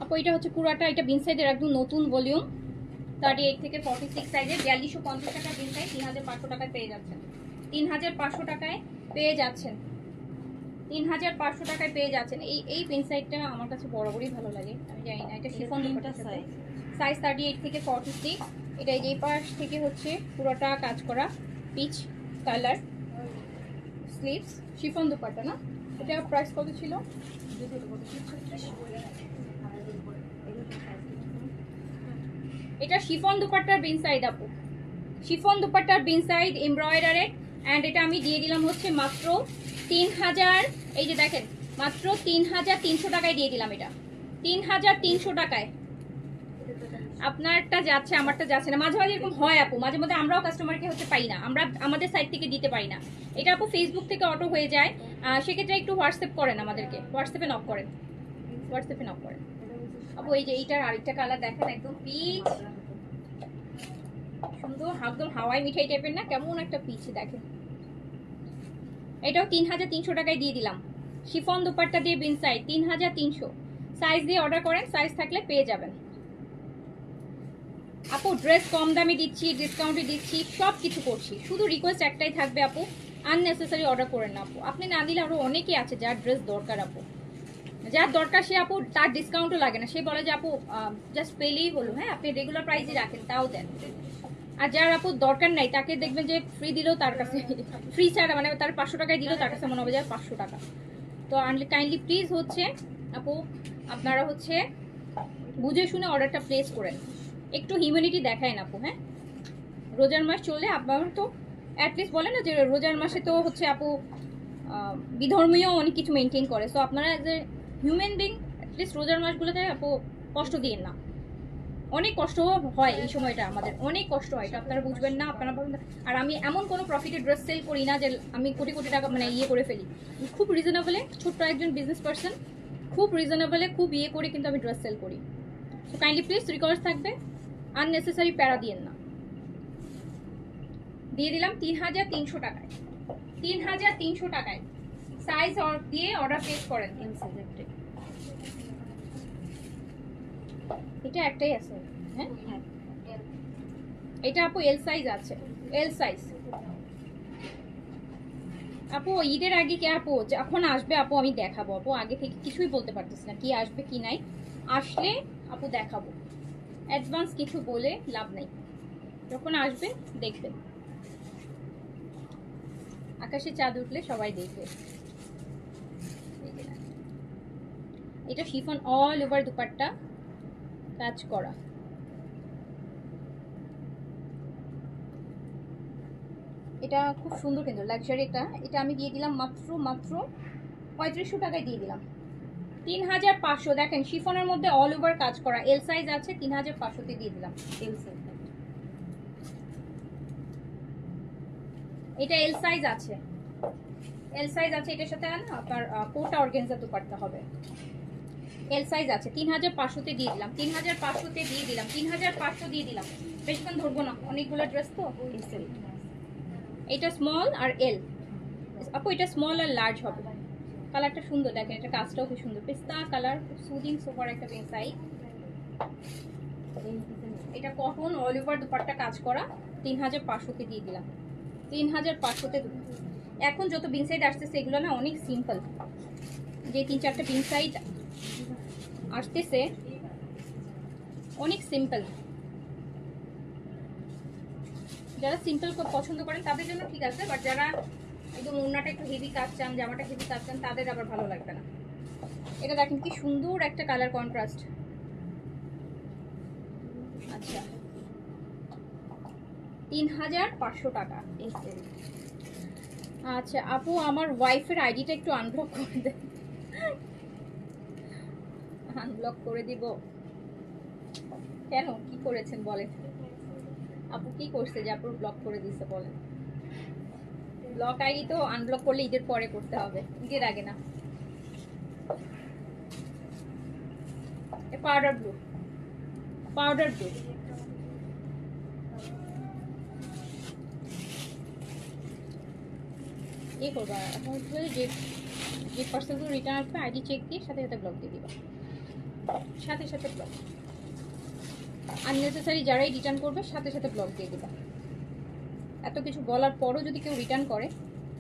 আপু এটা হচ্ছে পুরাটা, এটা বিন সাইজের একদম নতুন ভলিউম, 38 থেকে 46 সাইজের, 4250 টাকা বিন সাইজ, 3500 টাকায় পেয়ে যাচ্ছেন। 3500 টাকায় পেয়ে যাচ্ছেন, 3500 টাকায় পেয়ে যাচ্ছেন। এই পিন সাইডটা আমার কাছে বরাবরই ভালো লাগে, আমি জানি না, এটা শিফন সাইজ 38 থেকে 46। এটা এই পাশ থেকে হচ্ছে পুরোটা কাজ করা peach colour, sleeves, chiffon dupatta না। এটা প্রাইস কত ছিল? এটা শিফন দুপাট্টার বিন সাইড আপু, শিফন দুপাট্টার বিন সাইড এমব্রয়ডারের, অ্যান্ড এটা আমি দিয়ে দিলাম হচ্ছে মাত্র 3000, এই যে দেখেন মাত্র 3300 টাকায় দিয়ে দিলাম। এটা 3300 টাকায়। আপনারটা যাচ্ছে, আমারটা যাচ্ছে না, মাঝে মাঝে এরকম হয় আপু, মাঝে মধ্যে আমরাও কাস্টমারকে হচ্ছে পাই না, আমরা আমাদের সাইড থেকে দিতে পারি না। এটা আপু ফেসবুক থেকে অটো হয়ে যায়, সেক্ষেত্রে একটু হোয়াটসঅ্যাপ করেন আমাদেরকে, হোয়াটসঅ্যাপে নক করেন, হোয়াটসঅ্যাপে নক করেন আপু। এই যে এইটার আরেকটা কালার দেখেন, একদম পিচ সুন্দর, একদম হাওয়াই মিঠাই টাইপের না, কেমন একটা পিচ দেখেন। এটাও 3300 টাকায় দিয়ে দিলাম। শিফন দুপাট্টা দিয়ে বিন সাইড 3300, সাইজ দিয়ে অর্ডার করেন, সাইজ থাকলে পেয়ে যাবেন। আপু ড্রেস কম দামে দিচ্ছি, ডিসকাউন্টে দিচ্ছি, সব কিছু করছি, শুধু রিকোয়েস্ট একটাই থাকবে আপু, আননেসেসারি অর্ডার করেন না আপু। আপনি না দিলে আরও অনেকেই আছে যার ড্রেস দরকার আপু, যার দরকার সে আপু তার ডিসকাউন্টও লাগে না, সে বলে যে আপু জাস্ট পেলেই হলো, হ্যাঁ আপনি রেগুলার প্রাইসই রাখেন তাও দেন। আর যার আপু দরকার নাই তাকে দেখবেন যে ফ্রি দিলেও তার কাছে, ফ্রি ছাড়া মানে তার 500 টাকায় দিলেও তার কাছে মনে হবে যে 500 টাকা। তো কাইন্ডলি প্লিজ হচ্ছে আপু আপনারা হচ্ছে বুঝে শুনে অর্ডারটা প্লেস করেন, একটু হিউম্যানিটি দেখায় না আপু। হ্যাঁ রোজার মাস চললে আপনার তো অ্যাটলিস্ট বলে না যে রোজার মাসে তো হচ্ছে আপু বিধর্মীয় অনেক কিছু মেনটেন করে, সো আপনারা as a human being at least রোজার মাসগুলোতে আপু কষ্ট দিন না, অনেক কষ্ট হয় এই সময়টা, আমাদের অনেক কষ্ট হয়, এটা আপনারা বুঝবেন না, আপনারা বলবেন। আর আমি এমন কোনো প্রফিটেড ড্রেস সেল করি না যে আমি কোটি কোটি টাকা মানে ইয়ে করে ফেলি, খুব রিজনেবলে, ছোট্ট একজন বিজনেস পার্সন, খুব রিজনেবলে খুব ইয়ে করে কিন্তু আমি ড্রেস সেল করি। সো কাইন্ডলি প্লিজ রিকোয়েস্ট থাকবে আননেসেসারি প্যারা দিয়েন না। দিয়ে দিলাম 3300 টাকায়, 3300 টাকায় সাইজ দিয়ে অর্ডার প্লেস করেন। এটা একটাই আছে, হ্যাঁ এটা আপু এল সাইজ আছে, এল সাইজ। আপু ঈদের আগে কি আপু যখন আসবে আপু আমি দেখাবো আপু, আগে থেকে কিছুই বলতে পারতেছি না কি আসবে কি নাই, আসলে আপু দেখাবো, অ্যাডভান্স কিছু বলে লাভ নাই, যখন আসবে দেখবেন। আকাশে চাঁদ উঠলে সবাই দেখবে। এটা শিফন অল ওভার দুপাট্টা কাজ করা, এটা খুব সুন্দর কিন্তু লাক্সারি একটা। এটা আমি দিয়ে দিলাম মাত্র 3500 টাকায় দিয়ে দিলাম, 3500। দেখেন শিফনের মধ্যে অল ওভার কাজ করা, এল সাইজ আছে, 3500 তে দিয়ে দিলাম। এল সাইজ, এটা এল সাইজ আছে, এল সাইজ আছে, এটার সাথে না আপনার কোটা অর্গানজা দুপাট্টা হবে, এল সাইজ আছে, 3500 তে দিয়ে দিলাম, 3500 তে দিয়ে দিলাম, 3500 দিয়ে দিলাম। বেশিক্ষণ ধরবো না, অনেকগুলো ড্রেস তো। এটা স্মল আর এল আপু, এটা স্মল আর লার্জ হবে। কালারটা সুন্দর, দেখেন এটা কাজটাও খুব সুন্দর, পেস্তা কালার, সুদিং সুপার একটা পেন্সাই। এটা কটন অল ওভার দুপাট্টা কাজ করা, 3500 তে দিয়ে দিলাম, 3500 তে। এখন যত বিন সাইড আসতেছে এগুলো না অনেক সিম্পল, যে 3-4টা বিন সাইড আসতেছে অনেক সিম্পল। যারা সিম্পল পছন্দ করেন তাদের জন্য ঠিক আছে, বাট যারা একদম ওড়নাটা একটু হেভি কাজ চান, জামাটা হেভি কাজ চান, তাদের আবার ভালো লাগবে না। এটা দেখেন কি সুন্দর একটা কালার কন্ট্রাস্ট। আচ্ছা 3500 টাকা। আচ্ছা আপু আমার ওয়াইফের আইডিটা একটু আনব্লক করে দেন। আনব্লক করে দিব কেন, কি করেছেন বলেন আপু, কি করছে যে আপু ব্লক করে দিচ্ছে বলেন? ব্লক আইডি তো আনব্লক করলে ঈদের পরে করতে হবে, ঈদের আগে না। Powder blue, powder blue. এই করবা এখন যে যে পার্সেলগুলো রিটার্ন আসবে আইডি চেক দিয়ে সাথে সাথে ব্লক দিয়ে দিবা, সাথে সাথে ব্লক। আননেসেসারি যারাই রিটার্ন করবে সাথে সাথে ব্লক দিয়ে দিবা। এত কিছু বলার পরও যদি কেউ রিটার্ন করে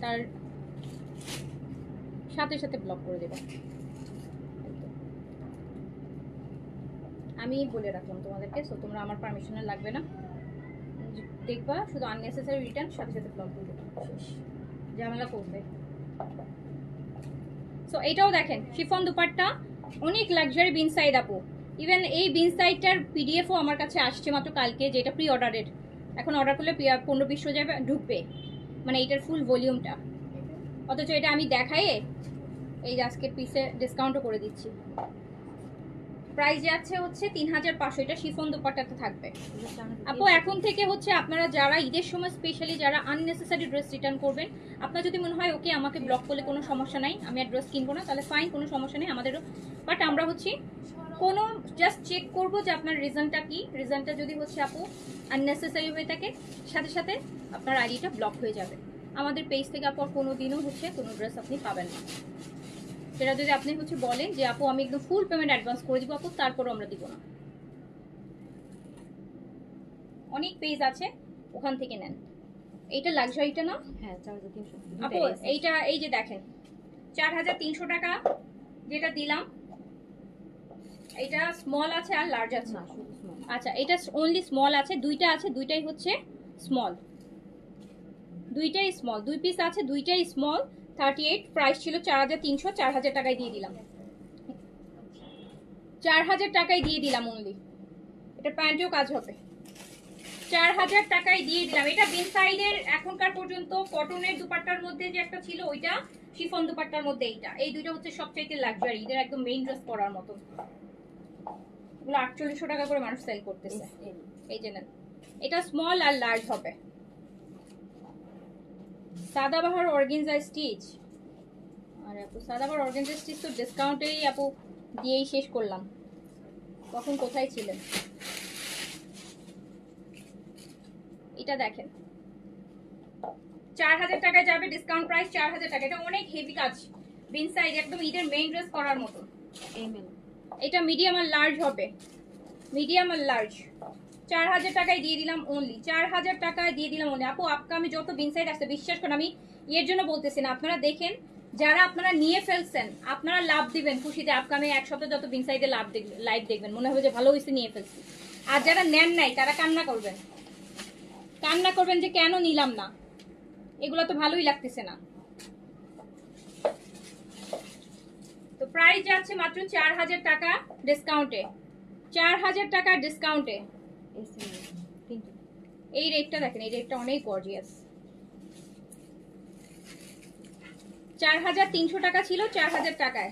তার সাথে সাথে ব্লক করে দেবা। আমি বলে রাখলাম তোমাদেরকে, সো তোমরা আমার পারমিশনে লাগবে না, দেখবা শুধু আননেসেসারি রিটার্ন সাথে সাথে ব্লক দিয়ে দেবা, ঝামেলা করবে। সো এটাও দেখেন শিফন দুপাট্টা, অনেক লাক্সারি বিন সাইড আপু। ইভেন এই বিন সাইডটার পিডিএফও আমার কাছে আসছে মাত্র কালকে, যেটা প্রি অর্ডারের, এখন অর্ডার করলে 15-20 যাবে ঢুকবে, মানে এইটার ফুল ভলিউমটা। অথচ এটা আমি দেখাই এই আজকে পিসে ডিসকাউন্টও করে দিচ্ছি, প্রাইস যাচ্ছে হচ্ছে 3500। এটা শিফন দুপাট্টাতে থাকবে আপু। এখন থেকে হচ্ছে আপনারা যারা ঈদের সময় স্পেশালি যারা আননেসেসারি ড্রেস রিটার্ন করবেন, আপনার যদি মনে হয় ওকে আমাকে ব্লক করলে কোনো সমস্যা নাই, আমি আর ড্রেস কিনবো না, তাহলে ফাইন, কোনো সমস্যা নেই আমাদেরও। বাট আমরা হচ্ছে কোনো জাস্ট চেক করবো যে আপনার রিজনটা কি, রিজনটা যদি হচ্ছে আপু আননেসেসারি হয়ে থাকে সাথে সাথে আপনার আইডিটা ব্লক হয়ে যাবে। আমাদের পেজ থেকে আপু কোনো দিনও হচ্ছে কোনো ড্রেস আপনি পাবেন না। সেটা যদি আপনি হচ্ছে বলেন যে আপু আমি একদম ফুল পেমেন্ট অ্যাডভান্স করে দিব আপু, তারপরও আমরা দিব না। অনেক পেজ আছে, ওখান থেকে নেন। এইটা লাক্সারিটা না? হ্যাঁ 4300 আপু এইটা এই যে দেখেন 4300 টাকা যেটা দিলাম, এটা স্মল আছে আর লার্জ আছে। না শুধু স্মল। আচ্ছা এটা অনলি স্মল আছে, দুইটা আছে, দুইটাই হচ্ছে স্মল, দুইটাই স্মল, দুই পিস আছে, দুইটাই স্মল। 38 প্রাইস ছিল 4300, 4000 টাকায় দিয়ে দিলাম, 4000 টাকায় দিয়ে দিলাম অনলি। এটা প্যান্টেও কাজ হবে, 4000 টাকায় দিয়ে দিলাম। এটা বিন সাইডের এখনকার পর্যন্ত কটনের দুপাট্টার মধ্যে যে একটা ছিল ওইটা, শিফন দুপাট্টার মধ্যে এইটা, এই দুটো হচ্ছে সবচাইতে লাক্সারি, এদের একদম মেইন ড্রেস পরার মতো। এগুলো 4800 টাকা করে মানুষ সেল করতেছে। এই যে নেন, এটা স্মল আর লার্জ হবে। সাদাবাহার অর্গানজা স্টিচ, আরে আপু সাদাবাহার অর্গানজা স্টিচ তো ডিসকাউন্টেই আপু দিয়েই শেষ করলাম, তখন কোথায় ছিলেন? এটা দেখেন 4000 টাকায় যাবে, ডিসকাউন্ট প্রাইস 4000 টাকা। এটা অনেক হেভি কাজ, বিন সাইড একদম ঈদের মেইন ড্রেস করার মতো। এটা মিডিয়াম আর লার্জ হবে, মিডিয়াম আর লার্জ। 4000 টাকায় দিয়ে দিলাম অনলি, 4000 টাকায় দিয়ে দিলাম অনলি। আপু আপকামে যত বিন সাইড আসছে, বিশ্বাস করেন আমি এর জন্য বলতেছি না, আপনারা দেখেন, যারা আপনারা নিয়ে ফেলছেন আপনারা লাভ দিবেন খুশিতে। আপকামে এক সপ্তাহ যত বিন সাইডে লাইভ দেখবেন, মনে হবে যে ভালো হয়েছে নিয়ে ফেলছি। আর যারা নেন নাই তারা কান্না করবেন, কান্না করবেন যে কেন নিলাম না, এগুলো তো ভালোই লাগতেছে না। তো প্রাইস যাচ্ছে মাত্র 4000 টাকা ডিসকাউন্টে, 4000 টাকা ডিসকাউন্টে। এই রেটটা দেখেন, এই রেটটা অনেক গর্জিয়াস। 4300 টাকা ছিল, 4000 টাকায়।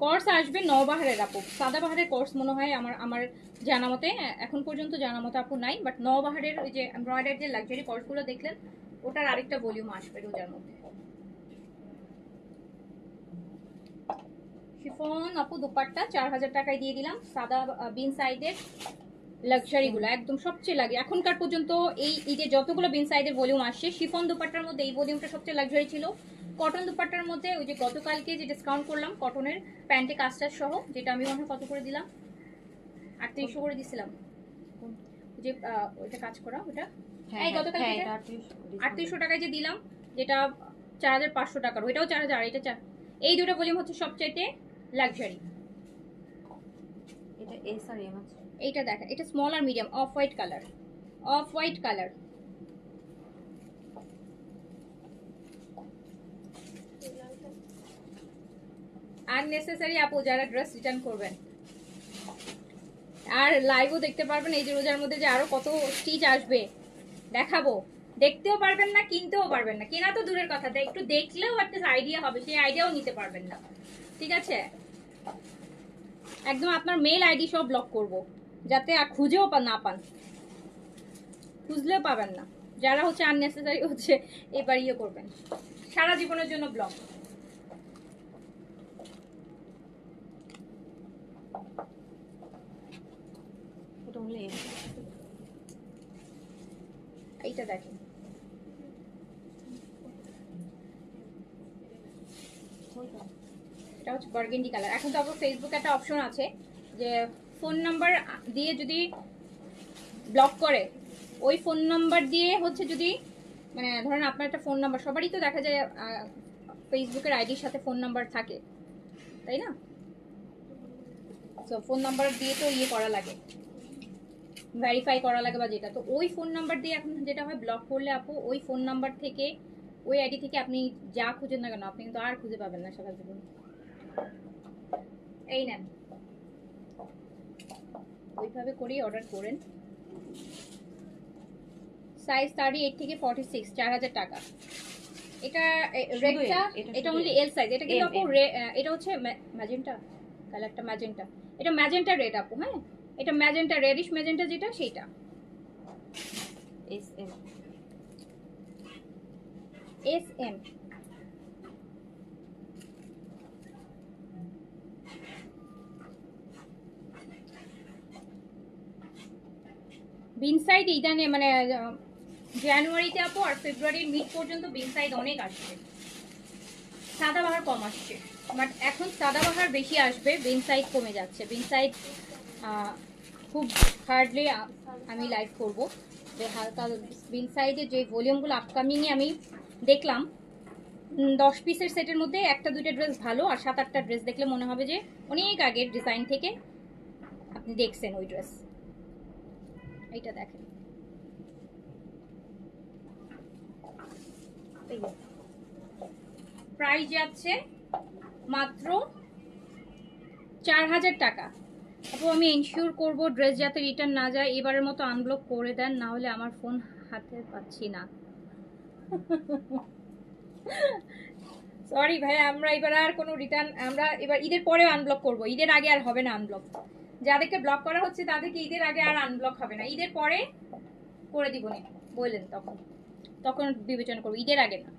কোর্স আসবে নওবাহারের আপু, সাদাবাহারের কোর্স মনে হয় আমার জানা মতে, এখন পর্যন্ত জানা মতে আপু নাই, বাট নওবাহারের ওই যে এমব্রয়ডারি যে লাক্সারি কোর্সগুলো দেখলেন, ওটার আরেকটা ভলিউম আসবে রোজার মধ্যে। শিফন আপু দুপাট্টা 4000 টাকায় দিয়ে দিলাম। সাদা বিন সাইডের লাক্সারি গুলো একদম সবচেয়ে লাগে এখনকার পর্যন্ত, এই যে যতগুলো বিন সাইডের ভলিউম আসছে, শিফন দুপাট্টার মধ্যে এই ভলিউমটা সবচেয়ে লাক্সারি ছিল। কটন দুপাট্টার মধ্যে ওই যে গতকালকে যে ডিসকাউন্ট করলাম কটনের প্যান্টে কাস্টার সহ, যেটা আমি মনে হয় কত করে দিলাম, 3800 করে দিছিলাম, ওই যে ওইটা কাজ করা ওটা, এই গতকাল 3800 টাকায় যে দিলাম, যেটা 4500 টাকার, ওইটাও 4000, এটা 4। এই দুটো ভলিউম হচ্ছে সবচাইতে লাক্সারি। এটা এস আর এম আছে। এইটা দেখেন, এটা স্মল আর medium, off white colour, off white colour. Unnecessary আপু যারা ড্রেস রিটার্ন করবেন, আর লাইভও দেখতে পারবেন এই যে রোজার মধ্যে যে আরো কত স্টিচ আসবে দেখাবো, দেখতেও পারবেন না, কিনতেও পারবেন না, কেনা তো দূরের কথা, একটু দেখলেও একটা আইডিয়া হবে, সেই আইডিয়াও নিতে পারবেন না। ঠিক আছে, একদম আপনার মেল আইডি সব ব্লক করব, যাতে আর খুঁজেও না পান, খুঁজলেও পাবেন না। যারা হচ্ছে আননেসেসারি হচ্ছে এবার ইয়ে করবেন, সারা জীবনের জন্য ব্লক। এটা হলো এম। এইটা দেখেন, এটা হচ্ছে বার্গেন্ডি কালার। এখন তো আবার ফেসবুকে একটা অপশন আছে যে ফোন নাম্বার দিয়ে যদি ব্লক করে, ওই ফোন নাম্বার দিয়ে হচ্ছে যদি, মানে ধরেন আপনার একটা ফোন নাম্বার, সবারই তো দেখা যায় ফেসবুকের আইডির সাথে ফোন নাম্বার থাকে, তাই না? তো ফোন নাম্বার দিয়ে তো ইয়ে করা লাগে, ভেরিফাই করা লাগে বা যেটা, তো ওই ফোন নাম্বার দিয়ে এখন যেটা হয়, ব্লক করলে আপু ওই ফোন নাম্বার থেকে, ওই আইডি থেকে আপনি যা খুঁজেন না কেন আপনি কিন্তু আর খুঁজে পাবেন না সারা জীবন। এই নেন, ওইভাবে করেই অর্ডার করেন। সাইজ 38 থেকে 46, 4000 টাকা। এটা রেডটা, এটা অনলি এল সাইজ। এটা কিন্তু আপু এটা হচ্ছে ম্যাজেন্টা কালারটা, ম্যাজেন্টা, এটা ম্যাজেন্টা রেড আপু। হ্যাঁ, এটা ম্যাজেন্টা, রেডিশ ম্যাজেন্টা যেটা, সেইটা S M. S M. Bin Saeed ইদানে মানে জানুয়ারিতে আপু আর ফেব্রুয়ারির মিড পর্যন্ত বিন সাইড অনেক আসবে, সাদাবাহার কম আসছে, বাট এখন সাদাবাহার বেশি আসবে, বিন সাইড কমে যাচ্ছে। বিন সাইড খুব হার্ডলি আমি লাইভ করব, যে হালকা বিন সাইডে যে ভলিউমগুলো আপকামিংয়ে আমি দেখলাম 10 পিসের সেটের মধ্যে একটা দুইটা ড্রেস ভালো, আর 7-8টা ড্রেস দেখলে মনে হবে যে অনেক আগের ডিজাইন থেকে আপনি দেখছেন ওই ড্রেস। এইটা দেখেন, প্রাইস যাচ্ছে মাত্র 4000 টাকা। আপু আমি এনশিওর করব ড্রেস যাতে রিটার্ন না যায়, এবারের মতো আনব্লক করে দেন, না হলে আমার ফোন হাতে পাচ্ছি না। সরি ভাই, আমরা এবার আর কোনো রিটার্ন, আমরা এবার ঈদের পরে আনব্লক করব, ঈদের আগে আর হবে না আনব্লক। যাদেরকে ব্লক করা হচ্ছে তাদেরকে ঈদের আগে আর আনব্লক হবে না, ঈদের পরে করে দিব না বললেন, তখন তখন বিবেচনা করবো, ঈদের আগে না।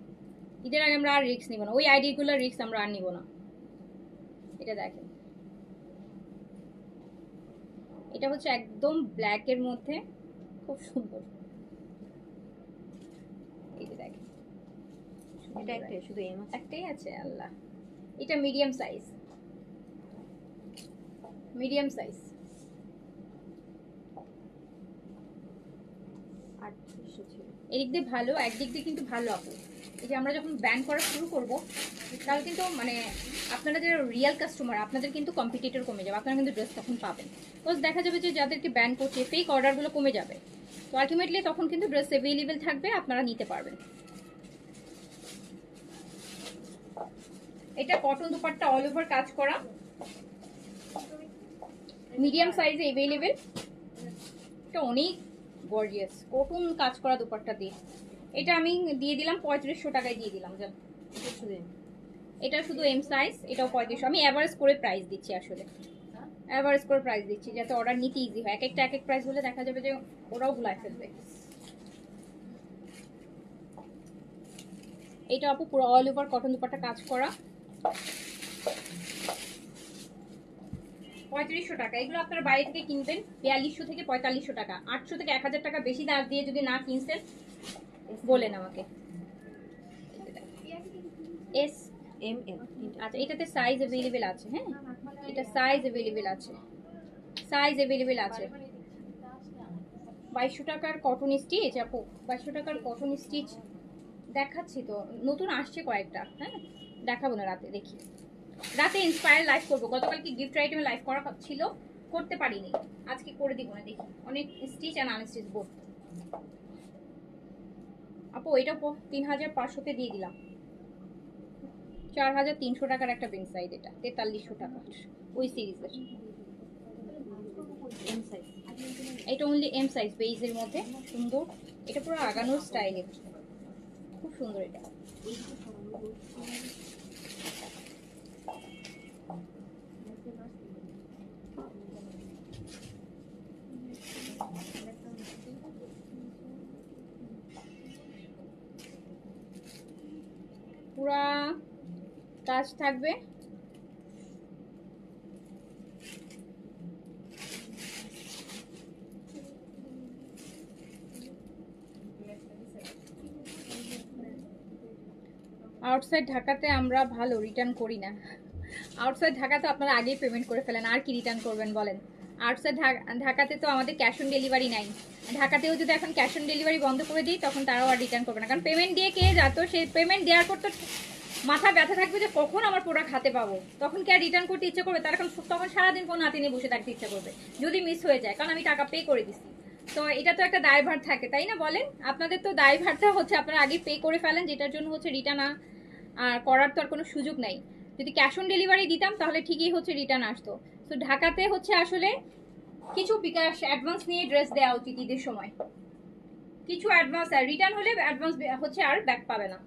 ঈদের আগে আমরা আর রিস্ক নিব না, ওই আইডিগুলোর রিস্ক আমরা আর নিব না। এটা দেখেন, এটা হচ্ছে একদম ব্ল্যাকের মধ্যে, খুব সুন্দর। এই যে দেখেন, এটা একটাই, শুধু এম আছে। একটাই আছে, আল্লাহ। এটা মিডিয়াম সাইজ, মিডিয়াম সাইজ 3800 ছিল। এদিক দিয়ে ভালো, একদিক দিয়ে কিন্তু ভালো আপু। এই যে আমরা যখন ব্যান করা শুরু করব, তাহলে কিন্তু মানে আপনারা যারা রিয়েল কাস্টমার, আপনাদের কিন্তু কম্পিটিটর কমে যাবে, আপনারা কিন্তু ড্রেস তখন পাবেন। তো দেখা যাবে যে যাদেরকে ব্যান করছে, ফেক অর্ডারগুলো কমে যাবে, তো আলটিমেটলি তখন কিন্তু ড্রেস অ্যাভেলেবেল থাকবে, আপনারা নিতে পারবেন। এটা কটন দুপাট্টা অল ওভার কাজ করা, মিডিয়াম সাইজে অ্যাভেলেবেল। এটা অনেক গর্জিয়াস কটন কাজ করা দুপাট্টা দিয়ে, এটা আমি দিয়ে দিলাম 3500 টাকায় দিয়ে দিলাম। জান, এটা শুধু এম। এটা শুধু এম সাইজ, এটাও 3500। আমি এভারেজ করে প্রাইস দিচ্ছি, আসলে এভারেজ করে প্রাইস দিচ্ছি যাতে অর্ডার নিতে ইজি হয়। এক একটা এক এক প্রাইস হলে দেখা যাবে যে ওরাও ভুলাই ফেলবে। এটা আপু পুরো অল ওভার কটন দুপাট্টা কাজ করা, 3500 টাকা। এগুলো আপনারা বাইরে থেকে কিনবেন 4200 থেকে 4500 টাকা, 800 থেকে 1000 টাকা বেশি দাম দিয়ে যদি না কিনছেন বলেন আমাকে। S M L. আচ্ছা, এটাতে সাইজ অ্যাভেলেবেল আছে। হ্যাঁ, এটা সাইজ অ্যাভেলেবেল আছে, সাইজ অ্যাভেলেবেল আছে। 2200 টাকার কটন স্টিচ আপু, 2200 টাকার কটন স্টিচ দেখাচ্ছি তো, নতুন আসছে কয়েকটা। হ্যাঁ, দেখাবো না রাতে, দেখি রাতে ইন্সপায়ার লাইভ করবো। গতকাল কি গিফট আইটেমে লাইভ করা ছিল, করতে পারিনি, আজকে করে দিব না, দেখি অনেক স্টিচ অ্যান্ড আনস্টিচ বোর্ড। আপু এটা 3500-তে দিয়ে দিলাম, 4300 টাকার একটা বিন সাইড, এটা 4300 টাকা ওই সিরিজের। M size. এটা অনলি এম সাইজ, বেইজের মধ্যে সুন্দর। এটা পুরো আগানোর স্টাইলের, খুব সুন্দর। এটা পুরা কাজ থাকবে, আউটসাইড ঢাকাতে আমরা ভালো রিটার্ন করি না। আউটসাইড ঢাকাতে আপনারা আগেই পেমেন্ট করে ফেলেন, আর কি রিটার্ন করবেন বলেন। আউটসাইড ঢাকাতে তো আমাদের ক্যাশ অন ডেলিভারি নাই, ঢাকাতেও যদি এখন ক্যাশ অন ডেলিভারি বন্ধ করে দিই তখন তারাও আর রিটার্ন করবে না, কারণ পেমেন্ট দিয়ে কে যেত, সেই পেমেন্ট দেওয়ার পর তো মাথা ব্যথা থাকবে যে কখন আমার প্রোডাক্ট হাতে পাবো, তখন কি আর রিটার্ন করতে ইচ্ছে করবে? তার এখন তখন সারাদিন ফোন হাতে নিয়ে বসে থাকতে ইচ্ছে করবে যদি মিস হয়ে যায়, কারণ আমি টাকা পে করে দিচ্ছি। তো এটা তো একটা দায়ভার থাকে, তাই না বলেন? আপনাদের তো দায়ভারটা হচ্ছে আপনারা আগে পে করে ফেলেন, যেটার জন্য হচ্ছে রিটার্ন করার তো আর কোনো সুযোগ নাই। যদি ক্যাশ অন ডেলিভারি দিতাম তাহলে ঠিকই হচ্ছে রিটার্ন আসতো। তো ঢাকাতে হচ্ছে আসলে কিছু বিকাশ অ্যাডভান্স নিয়ে ড্রেস দেওয়া উচিত ঈদের সময়, কিছু অ্যাডভান্স, আর রিটার্ন হলে অ্যাডভান্স হচ্ছে আর ব্যাক পাবে না,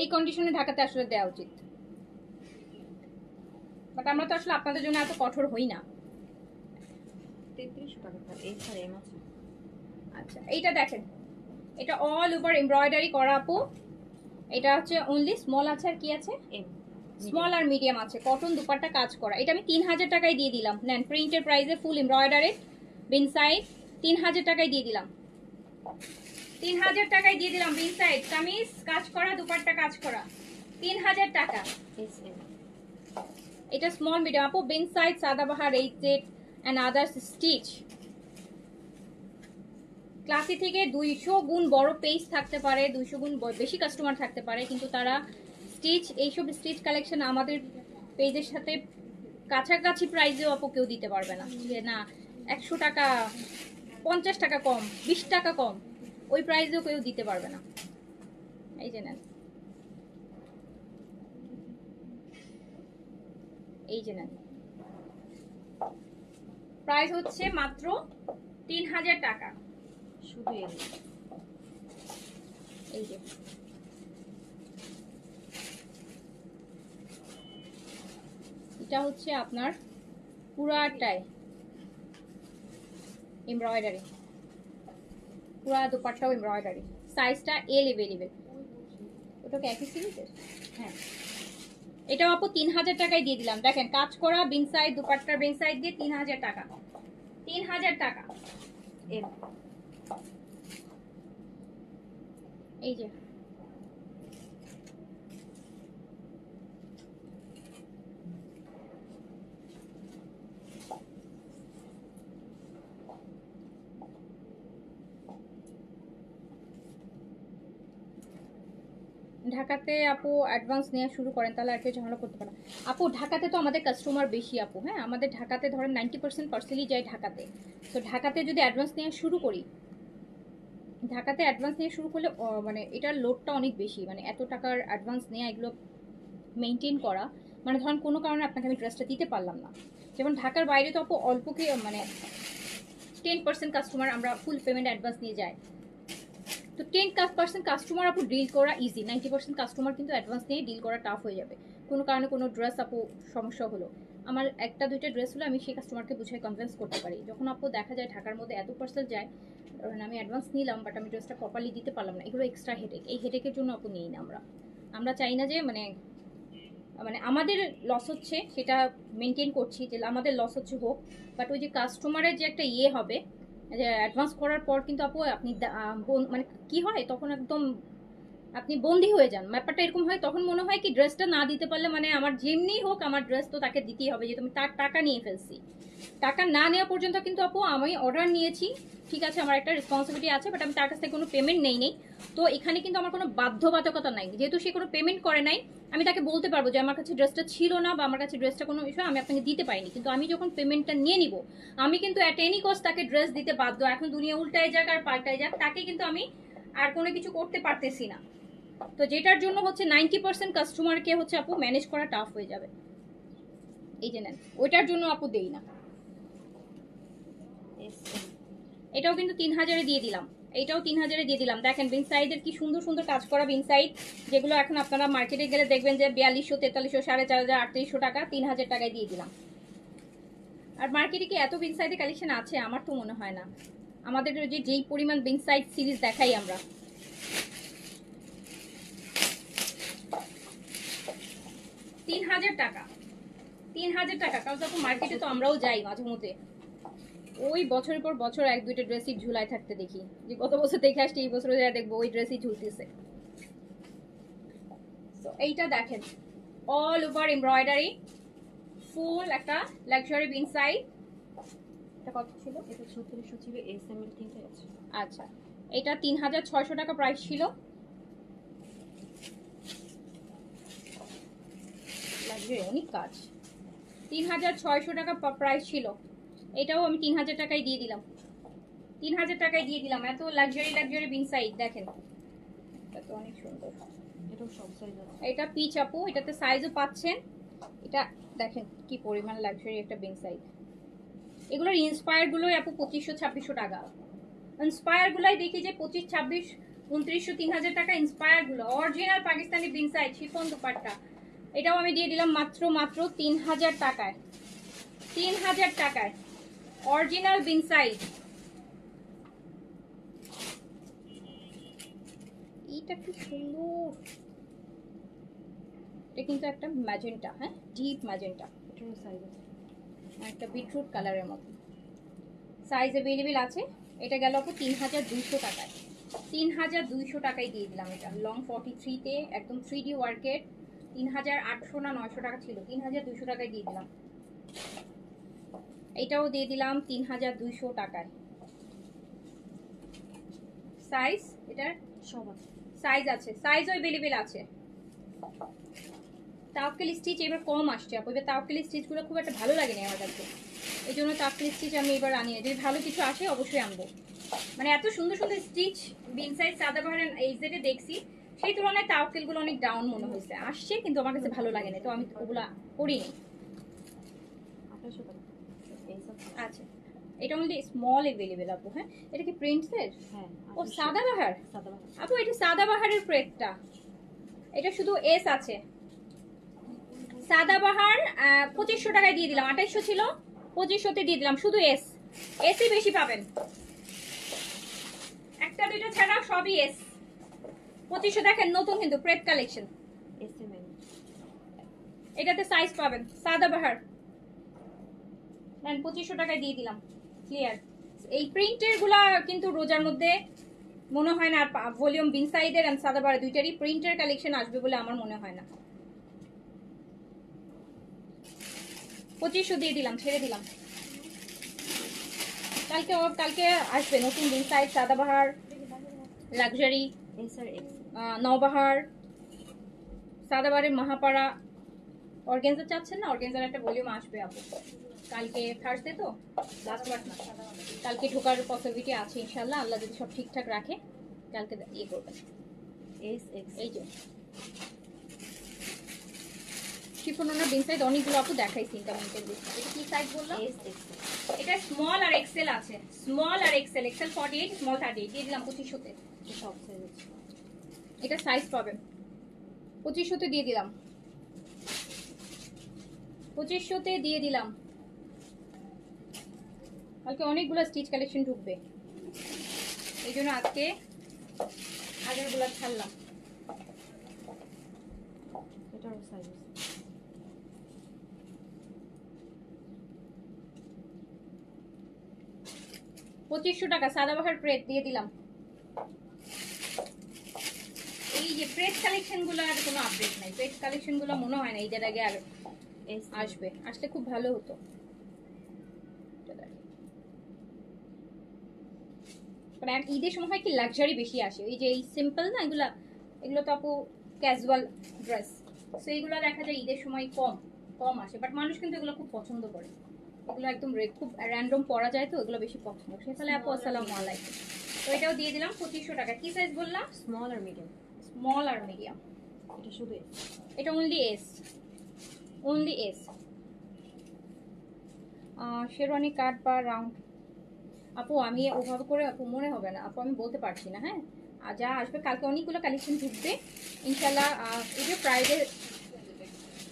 এই কন্ডিশনে ঢাকাতে আসলে দেওয়া উচিত। বাট আমরা তো আসলে আপনাদের জন্য এত কঠোর হই না। 3300 টাকা এই স্যার এম আছে। আচ্ছা, এইটা দেখেন, এটা অল ওভার এমব্রয়ডারি করা আপু। এটা হচ্ছে অনলি স্মল আছে, আর কি আছে এম, স্মল আর মিডিয়াম আছে, কটন দুপাট্টা কাজ করা। এটা আমি 3000 টাকায় দিয়ে দিলাম, নেন প্রিন্টের প্রাইসে, ফুল এমব্রয়ডারি বিন সাইড 3000 টাকায় দিয়ে দিলাম। 3000 টাকায় দিয়ে দিলাম। বিন সাইড কামিজ কাজ করা, দুপাট্টা কাজ করা, 3000 টাকা। S M. এটা স্মল মিডিয়াম আপু। Bin Saeed Sadabahar 8Z and others stitch. Classy থেকে 200 গুণ বড় পেজ থাকতে পারে, 200 গুণ বেশি কাস্টমার থাকতে পারে, কিন্তু তারা স্টিচ, এইসব স্টিচ কালেকশন আমাদের পেজের সাথে কাছাকাছি প্রাইসেও আপু কেউ দিতে পারবে না, যে না 100 টাকা 50 টাকা কম, 20 টাকা কম, ওই প্রাইসেও কেউ দিতে পারবে না। এই যে নেন, এই যে নেন, প্রাইস হচ্ছে মাত্র 3000 টাকা। শুধু এল। এই যে এটা হচ্ছে আপনার পুরাটাই এমব্রয়ডারি, পুরা দুপাট্টাও এমব্রয়ডারি। সাইজটা এল এভেলেবেল। ওটা কি একই সিরিজের? হ্যাঁ, এটাও আপু 3000 টাকায় দিয়ে দিলাম। দেখেন কাজ করা বিন সাইড, দুপাট্টার বিন সাইড দিয়ে 3000 টাকা। 3000 টাকা। এম। এই যে ঢাকাতে আপু অ্যাডভান্স নেওয়া শুরু করেন তাহলে আর কেউ ঝামেলা করতে পারে। আপু ঢাকাতে তো আমাদের কাস্টমার বেশি আপু। হ্যাঁ, আমাদের ঢাকাতে ধরেন 90% পার্সেলই যায় ঢাকাতে। তো ঢাকাতে যদি অ্যাডভান্স নেওয়া শুরু করি, ঢাকাতে অ্যাডভান্স নিয়ে শুরু করলে মানে এটার লোডটা অনেক বেশি, মানে এত টাকার অ্যাডভান্স নেওয়া, এগুলো মেনটেন করা, মানে ধরেন কোনো কারণে আপনাকে আমি ড্রেসটা দিতে পারলাম না। যেমন ঢাকার বাইরে তো আপু অল্পকে মানে 10% কাস্টমার আমরা ফুল পেমেন্ট অ্যাডভান্স নিয়ে যাই। তো 10% কাস্টমার আপু ডিল করা ইজি, 90% কাস্টমার কিন্তু অ্যাডভান্স নিয়ে ডিল করা টাফ হয়ে যাবে। কোনো কারণে কোনো ড্রেস আপু সমস্যা হলো, আমার একটা দুইটা ড্রেস হলো, আমি সেই কাস্টমারকে বুঝাই কনভিন্স করতে পারি। যখন আপু দেখা যায় ঢাকার মধ্যে এত পার্সেল যায়, আমি অ্যাডভান্স নিলাম বাট আমি ড্রেসটা প্রপারলি দিতে পারলাম না, এগুলো এক্সট্রা হেডেক। এই হেডেকের জন্য আপু নিই না আমরা চাই না যে মানে মানে আমাদের লস হচ্ছে সেটা মেনটেন করছি, যে আমাদের লস হচ্ছে হোক, বাট ওই যে কাস্টমারের যে একটা ইয়ে হবে, যে অ্যাডভান্স করার পর কিন্তু আপু আপনি মানে কি হয় তখন একদম আপনি বন্দি হয়ে যান, ব্যাপারটা এরকম হয়। তখন মনে হয় কি ড্রেসটা না দিতে পারলে মানে আমার যেমনি হোক আমার ড্রেস তো তাকে দিতেই হবে, যেহেতু আমি তার টাকা নিয়ে ফেলছি। টাকা না নেওয়া পর্যন্ত কিন্তু আপু আমি অর্ডার নিয়েছি, ঠিক আছে, আমার একটা রেসপন্সিবিলিটি আছে, বাট আমি তার কাছ থেকে কোনো পেমেন্ট নেই। তো এখানে কিন্তু আমার কোনো বাধ্যবাধকতা নাই, যেহেতু সে কোনো পেমেন্ট করে নাই, আমি তাকে বলতে পারবো যে আমার কাছে ড্রেসটা ছিল না বা আমার কাছে ড্রেসটা কোনো বিষয় আমি আপনাকে দিতে পারিনি, কিন্তু আমি যখন পেমেন্টটা নিয়ে নিব আমি কিন্তু অ্যাট এনি কস্ট তাকে ড্রেস দিতে বাধ্য। এখন দুনিয়া উল্টায় যাক আর পাল্টায় যাক, তাকে কিন্তু আমি আর কোনো কিছু করতে পারতেছি না। তো যেটার জন্য হচ্ছে 90% কাস্টমারকে হচ্ছে আপু ম্যানেজ করা টাফ হয়ে যাবে। এই যে নেন, ওইটার জন্য আপু দেই না। S M. এটাও কিন্তু 3000-এ দিয়ে দিলাম, এটাও 3000-এ দিয়ে দিলাম। দেখেন বিন সাইডের কি সুন্দর সুন্দর কাজ করা বিন সাইড, যেগুলো এখন আপনারা মার্কেটে গেলে দেখবেন যে 4200, 4300, 4500, 3800 টাকা, 3000 টাকায় দিয়ে দিলাম। আর মার্কেটে কি এত বিন সাইডের কালেকশন আছে? আমার তো মনে হয় না। আমাদের যেই পরিমাণ বিন সাইড সিরিজ দেখাই আমরা, 3000 টাকা, 3000 টাকা। কারণ তখন মার্কেটে তো আমরাও যাই মাঝে মধ্যে, ওই বছরের পর বছর এক দুইটা ড্রেসই ঝুলাই থাকতে দেখি, যে গত বছর দেখে আসছি এই বছর যা দেখবো ওই ড্রেসই ঝুলতেছে। তো এইটা দেখেন অল ওভার এমব্রয়ডারি, ফুল একটা লাক্সারি বিন সাইড। এটা কত ছিল? এটা 3600 ছিল, এস এম এর তিনটাই আছে। আচ্ছা, এটা 3600 টাকা প্রাইস ছিল। লাক্সারি অনেক কাজ, 3600 টাকা প্রাইস ছিল। এটাও আমি 3000 টাকায় দিয়ে দিলাম, 3000 টাকায় দিয়ে দিলাম। এত লাক্সারি বিন সাইড দেখেন, এটা তো অনেক সুন্দর। এটাও সব সাইজ আছে। এটা পিচ আপু, এটাতে সাইজও পাচ্ছেন। এটা দেখেন কি পরিমাণ লাক্সারি একটা বিন সাইড। এগুলোর ইন্সপায়ার গুলোই আপু 2500, 2600 টাকা। ইন্সপায়ার গুলাই দেখি যে 25, 26, 2900, 3000 টাকা ইন্সপায়ার গুলো। অরিজিনাল পাকিস্তানি বিন সাইড শিফন দুপাট্টা, এটাও আমি দিয়ে দিলাম মাত্র 3000 টাকায়। 3000 টাকায় অরিজিনাল বিন সাইড। এইটা কি সুন্দর, এটা কিন্তু একটা ম্যাজেন্টা, হ্যাঁ ডিপ ম্যাজেন্টা, এটারও সাইজ আছে। একটা বিটরুট কালারের মতো। সাইজ অ্যাভেলেবেল আছে, এটা গেল আপু 3200 টাকায়। 3200 টাকায় দিয়ে দিলাম এটা। লং 43-তে একদম 3D ওয়ার্কের 3800 না 900 টাকা ছিল, 3200 টাকায় দিয়ে দিলাম। এটাও দিয়ে দিলাম 3200 টাকায়। সাইজ এটার সব আছে। সাইজ আছে, সাইজও अवेलेबल আছে। তাওকেল স্টিচ এবার কম আসছে আপু, এবার তাওকেল স্টিচগুলো খুব একটা ভালো লাগে না আমার কাছে, এই জন্য তাওকেল স্টিচ আমি এবার আনি। যদি ভালো কিছু আসে অবশ্যই আনবো। মানে এত সুন্দর সুন্দর স্টিচ বিন সাইজ সাদাবাহার এই জেটে দেখছি, সেই তুলনায় তাওকেলগুলো অনেক ডাউন মনে হয়েছে। আসছে কিন্তু আমার কাছে ভালো লাগে না, তো আমি ওগুলা করিনি। 2800 টাকা। এই সব আচ্ছা, এটা অনলি স্মল अवेलेबल আপু। হ্যাঁ, এটা কি প্রিন্টসের? হ্যাঁ। ও সাদাবাহার সাদাবাহার। আপু, এটা সাদাবাহারের প্রেটটা, এটা শুধু এস আছে। সাদাবাহার 2500 টাকায় দিয়ে দিলাম। 2800 ছিল, 2500-তে দিয়ে দিলাম। শুধু এস, এসই বেশি পাবেন, একটা দুইটা ছাড়া সবই এস। 2500 দেখেন, নতুন কিন্তু প্রেট কালেকশন। এসএমএল। এটাতে সাইজ পাবেন। সাদাবাহার দেন 2500 টাকায় দিয়ে দিলাম। ক্লিয়ার। এই প্রিন্টের গুলা কিন্তু রোজার মধ্যে মনে হয় না আর ভলিউম বিন সাইডের এন্ড সাদাবাহার দুইটারই প্রিন্টের কালেকশন আসবে বলে আমার মনে হয় না। 2500 দিয়ে দিলাম, ছেড়ে দিলাম। কালকে আসবে নতুন Bin Saeed, Sadabahar, luxury, SR X. Naubahar, সাদাবাহারের মাহাপাড়া। অর্গানজা চাচ্ছেন না? অর্গানজার একটা ভলিউম আসবে আপু। কালকে থার্সডে তো, লাস্ট ওয়ার্ড না, কালকে ঢোকার পসিবিলিটি আছে ইনশাল্লাহ, আল্লাহ যদি সব ঠিকঠাক রাখে কালকে ইয়ে করবেন। S x. এই যে শিফন ওনার বিন সাইজ অনেকগুলো আপু দেখাইছি ইন্টারনেটের লিস্টে। এটা কি সাইজ বললাম? S x. এটা স্মল আর এক্সেল আছে, স্মল আর এক্সেল, এক্সেল 48, স্মল 38 দিয়ে দিলাম 2500-তে। সব সাইজ আছে। এটা সাইজ পাবেন 2500-তে দিয়ে দিলাম। 2500-তে দিয়ে দিলাম। কালকে অনেকগুলো স্টিচ কালেকশন ঢুকবে, এই জন্য আজকে আগেরগুলো ছাড়লাম। এটারও সাইজ আছে। 2500 টাকা সাদাবাহার প্রেট দিয়ে দিলাম। এই যে প্রেট কালেকশন গুলোর কোনো আপডেট নাই, প্রেট কালেকশন গুলো মনে হয় না ঈদের আগে আসবে, আসলে খুব ভালো হতো। মানে ঈদের সময় হয় কি লাক্সারি বেশি আসে, এই যে এই সিম্পল না এগুলো তো আপু ক্যাজুয়াল ড্রেস, সো এইগুলো দেখা যায় ঈদের সময় কম আসে, বাট মানুষ কিন্তু এগুলো খুব পছন্দ করে। এগুলো একদম খুব র্যান্ডম পরা যায় তো, এগুলো বেশি পছন্দ। সেখানে আপু আসসালামু আলাইকুম। তো এটাও দিয়ে দিলাম 2500 টাকা। কি সাইজ বললাম? স্মল আর মিডিয়াম। স্মল আর মিডিয়াম। এটা শুধু এস। এটা only S, only S. Sherwani cut বা রাউন্ড আপু আমি ওভাবে করে আপু মনে হবে না আপু, আমি বলতে পারছি না। হ্যাঁ, আর যা আসবে কালকে অনেকগুলো কালেকশন ঢুকবে ইনশাল্লাহ। এই যে ফ্রাইডে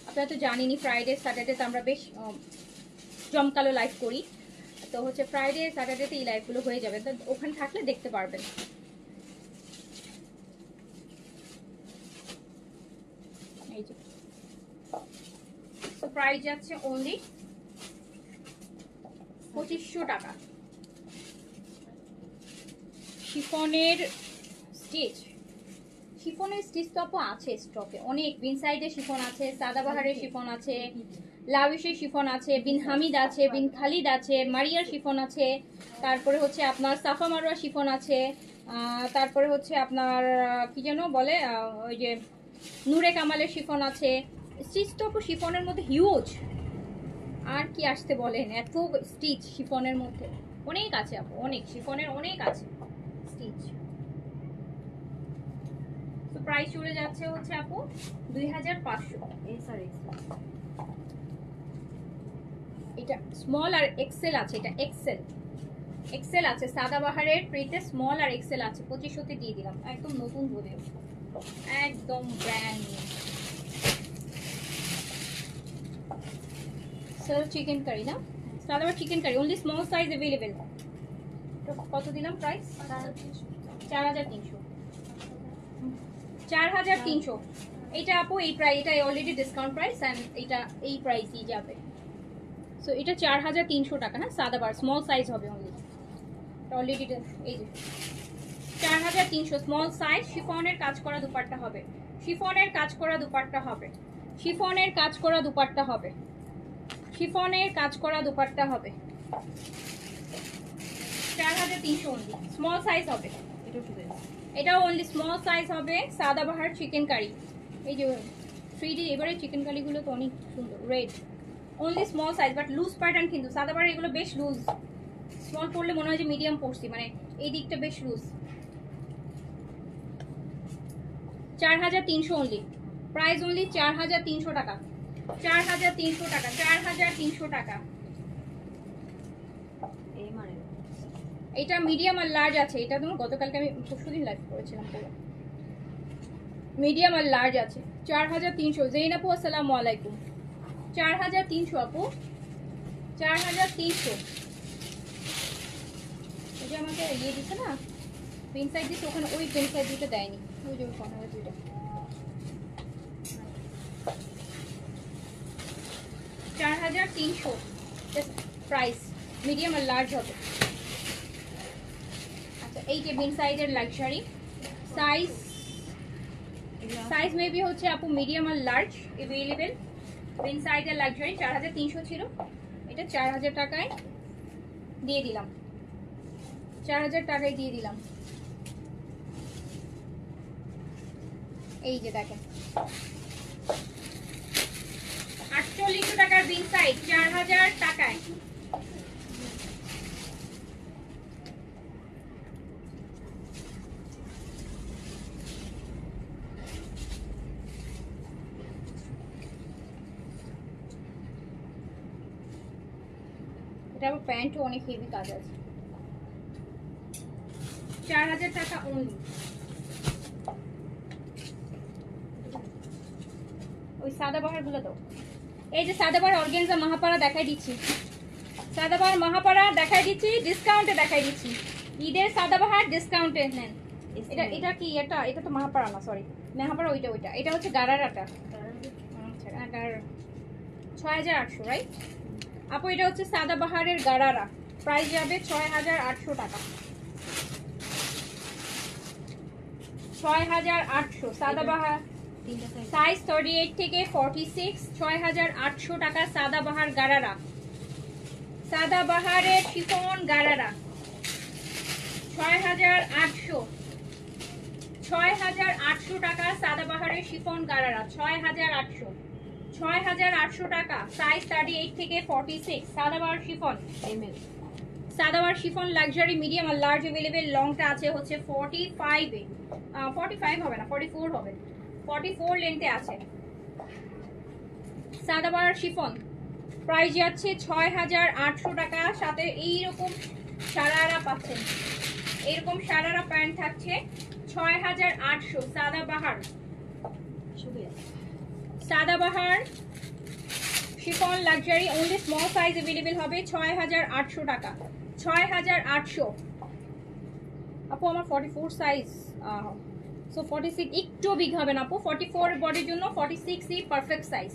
আপনারা তো জানেনই, ফ্রাইডে স্যাটারডেতে আমরা বেশ জমকালো লাইভ করি, তো হচ্ছে ফ্রাইডে স্যাটারডেতে এই লাইভগুলো হয়ে যাবে, তো ওখানে থাকলে দেখতে পারবেন। এই যে তো প্রাইস যাচ্ছে অনলি 2500 টাকা। শিফনের স্টিচ তো আপু আছে স্টকে অনেক। বিন সাইডের শিফন আছে, সাদাবাহারের শিফন আছে, লাভিশের শিফন আছে, বিন হামিদ আছে, বিন খালিদ আছে, মারিয়ার শিফন আছে, তারপরে হচ্ছে আপনার সাফা মারোয়া শিফন আছে, তারপরে হচ্ছে আপনার কি যেন বলে ওই যে নূরে কামালের শিফন আছে। স্টিচ তো আপু শিফনের মধ্যে হিউজ। আর কি আসতে বলেন, এত স্টিচ শিফনের মধ্যে অনেক আছে আপু, অনেক শিফনের অনেক আছে স্টিচ। তো প্রাইস চলে যাচ্ছে হচ্ছে আপু 2500। এস আর এক্স। এটা স্মল আর এক্সেল আছে, এটা এক্সেল আছে সাদাবাহারের প্রিন্টে, স্মল আর এক্সেল আছে। 2500-তে দিয়ে দিলাম, একদম নতুন বলে, একদম brand new. Sir chikankari না, Sadabahar chikankari only small size available. তো কত দিলাম প্রাইস? 4300। এটা আপু এই প্রাইস, এটা অলরেডি ডিসকাউন্ট প্রাইস এন্ড এটা এই প্রাইসই যাবে। সো এটা 4300 টাকা। হ্যাঁ, সাদাবাহার স্মল সাইজ হবে অনলি। অলরেডি এই যে 4300 স্মল সাইজ, শিফনের কাজ করা দুপাট্টা হবে, শিফনের কাজ করা দুপাট্টা হবে, শিফনের কাজ করা দুপাট্টা হবে, শিফনের কাজ করা দুপাট্টা হবে। 4300 অনলি, স্মল সাইজ হবে। এটাও শুধু এসছে। এটাও অনলি স্মল সাইজ হবে। সাদাবাহার চিকেন কারি, এই যে 3D এবারে চিকেন কারিগুলো তো অনেক সুন্দর, red, only small size but loose pattern, কিন্তু সাদাবাহার এগুলো বেশ লুজ, স্মল পড়লে মনে হয় যে মিডিয়াম পড়ছি, মানে এই দিকটা বেশ লুজ। 4300 অনলি, প্রাইস অনলি 4300 টাকা, 4300 টাকা, 4300 টাকা। এই মানে এটা মিডিয়াম আর লার্জ আছে, এটা তোমার গতকালকে আমি পরশুদিন লাইভ করেছিলাম পুরো। মিডিয়াম আর লার্জ আছে। 4300। জেইন আপু আসসালামু আলাইকুম। 4300 আপু, 4300। ওই যে আমাকে ইয়ে দিচ্ছে না, পেন সাইড দিচ্ছে, ওখানে ওই পেন সাইড দুটো দেয়নি, ওই যে ওখানে দুইটা। 4300 প্রাইস, মিডিয়াম আর লার্জ হবে। আচ্ছা, এই যে বিন সাইজের লাক্সারি, সাইজ সাইজ মেবি হচ্ছে আপু মিডিয়াম আর লার্জ অ্যাভেলেবেল। বিন সাইজের লাক্সারি 4300 ছিল, এটা 4000 টাকায় দিয়ে দিলাম, 4000 টাকায় দিয়ে দিলাম। এই যে দেখেন 4800 টাকার বিন সাইজ 4000 টাকায়। এটা আবার প্যান্টও অনেক হেভি কাজ আছে। 4000 টাকা অনলি। ওই সাদাবাহার গুলো তো, এই যে সাদাবাহার অর্গানজা মহাপাড়া দেখাই দিচ্ছি, সাদাবাহার মহাপাড়া দেখাই দিচ্ছি, ডিসকাউন্টে দেখাই দিচ্ছি। ঈদের সাদাবাহার ডিসকাউন্টে নেন। এটা এটা কি, এটা তো মহাপাড়া না, সরি মহাপাড়া, ওইটা এটা হচ্ছে গারারাটা। আচ্ছা, গারারা 6800 রাইট আপু। এটা হচ্ছে সাদাবাহারের গারারা, প্রাইস যাবে 6800 টাকা, 6800 সাদাবাহার, সাইজ 38 থেকে 46, 6800 টাকা সাদাবাহার গারারা, সাদাবাহারের শিফন গারারা 6800, 6800 টাকা সাদাবাহারের শিফন গারারা 6800, 6800 টাকা, সাইজ 38 থেকে 46 Sadabahar chiffon ML, Sadabahar chiffon luxury medium আর লার্জ अवेलेबल। লংটা আছে হচ্ছে 45 এ, 45 হবে না 44 হবে, 44 লেন্থে আছে সাদাবাহার শিফন। প্রাইস যাচ্ছে 6800 টাকা, সাথে এইরকম সারারা পাচ্ছেন, এরকম সারারা প্যান্ট থাকছে 6800 সাদাবাহার, শুধু এসছে। Sadabahar chiffon luxury only small size available হবে 6800 টাকা, 6800 আপু। আমার 44 সাইজ, সো 46 একটু বিগ হবে না আপু, 44 বডির জন্য 46 ই পারফেক্ট সাইজ।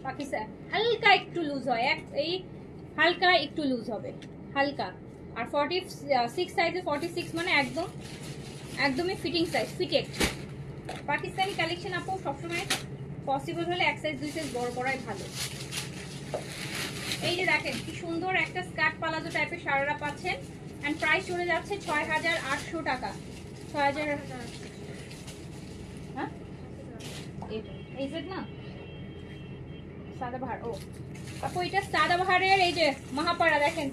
বাকি হালকা একটু লুজ হয়, এই হালকা একটু লুজ হবে, হালকা। আর 46 সাইজে 46 মানে একদমই fitting size, fitted. Pakistani collection আপু সবসময় পসিবল হলে এক সাইজ দুই সাইজ বড় করাই ভালো। এই যে দেখেন কি সুন্দর একটা স্কার্ট পালাজো টাইপের সারারা পাচ্ছেন, এন্ড প্রাইস চলে যাচ্ছে 6800 টাকা, 6000। হ্যাঁ এই সেট না সাদাবাহার, ও আপু এটা সাদাবাহারের এই যে মহাপাড়া দেখেন,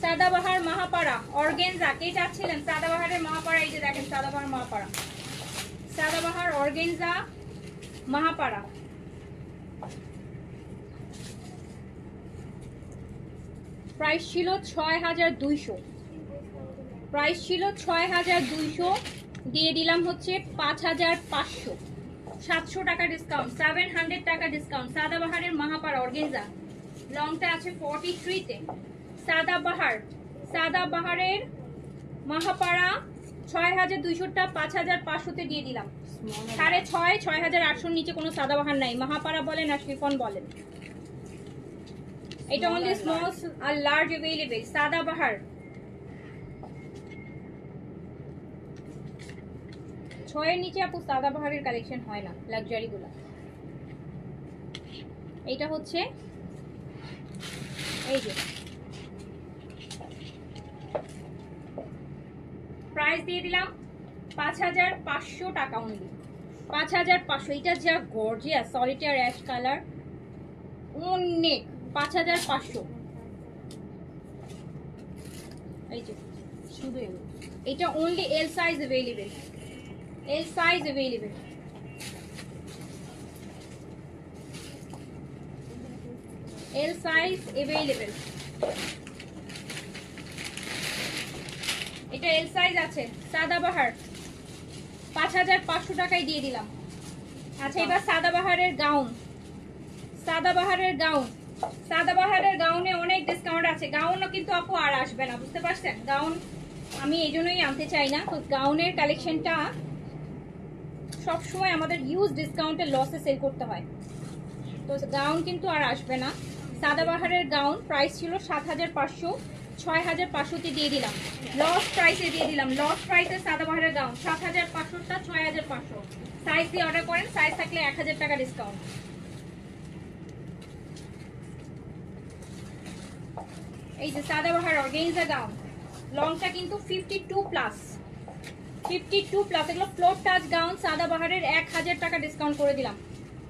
সাদাবাহার মহাপাড়া অর্গানজা, কে চাচ্ছিলেন সাদাবাহারের মহাপাড়া, এই যে দেখেন সাদাবাহার মহাপাড়া, সাদাবাহার অর্গানজা মহাপাড়া। প্রাইস ছিল 6200, প্রাইস ছিল 6200, দিয়ে দিলাম হচ্ছে 5500, 700 টাকা ডিসকাউন্ট, 700 টাকা ডিসকাউন্ট। সাদাবাহারের মহাপাড়া অর্গানজা, লংটা আছে 43 তে, সাদাবাহারের মহাপাড়া 6200টা 5500 তে দিয়ে দিলাম, 6.5, 6800 নিচে কোনো সাদাবাহার নাই, মহাপাড়া বলেন আর শিফন বলেন। এটা অনলি স্মল আর লার্জ अवेलेबल। সাদাবাহার 6 এর নিচে আপু সাদাবাহারের কালেকশন হয় না, লাক্সারি গুলো। এইটা হচ্ছে এই যে প্রাইস দিয়ে দিলাম 5500 টাকা অনলি, 5500। এটা যা গর্জিয়াস সলিটার অ্যাশ কালার, অনেক 5500। এই যে শুধু এম। এটা only L size available, L size available. L size available, এটা এল সাইজ আছে। সাদাবাহার 5500 টাকায় দিয়ে দিলাম। আচ্ছা এবার সাদাবাহারের গাউন, সাদাবাহারের গাউন, সাদাবাহারের গাউনে অনেক ডিসকাউন্ট আছে। গাউনও কিন্তু আপু আর আসবে না, বুঝতে পারছেন? গাউন আমি এই জন্যই আনতে চাই না। তো গাউনের কালেকশনটা সবসময় আমাদের ইউজ ডিসকাউন্টের লসে সেল করতে হয়, তো গাউন কিন্তু আর আসবে না। সাদাবাহারের গাউন প্রাইস ছিল 7500, 6500তে দিয়ে দিলাম, লস প্রাইসে দিয়ে দিলাম। লস প্রাইসে সাদাবাহারের গাউন 7500টা 6500। সাইজ দিয়ে অর্ডার করেন, সাইজ থাকলে 1000 টাকা ডিসকাউন্ট। এই যে সাদাবাহার অর্গানজা গাউন, লংটা কিন্তু 52 প্লাস, 52 প্লাস। এগুলো ফ্লোর টাচ গাউন। সাদাবাহারের 1000 টাকা ডিসকাউন্ট করে দিলাম,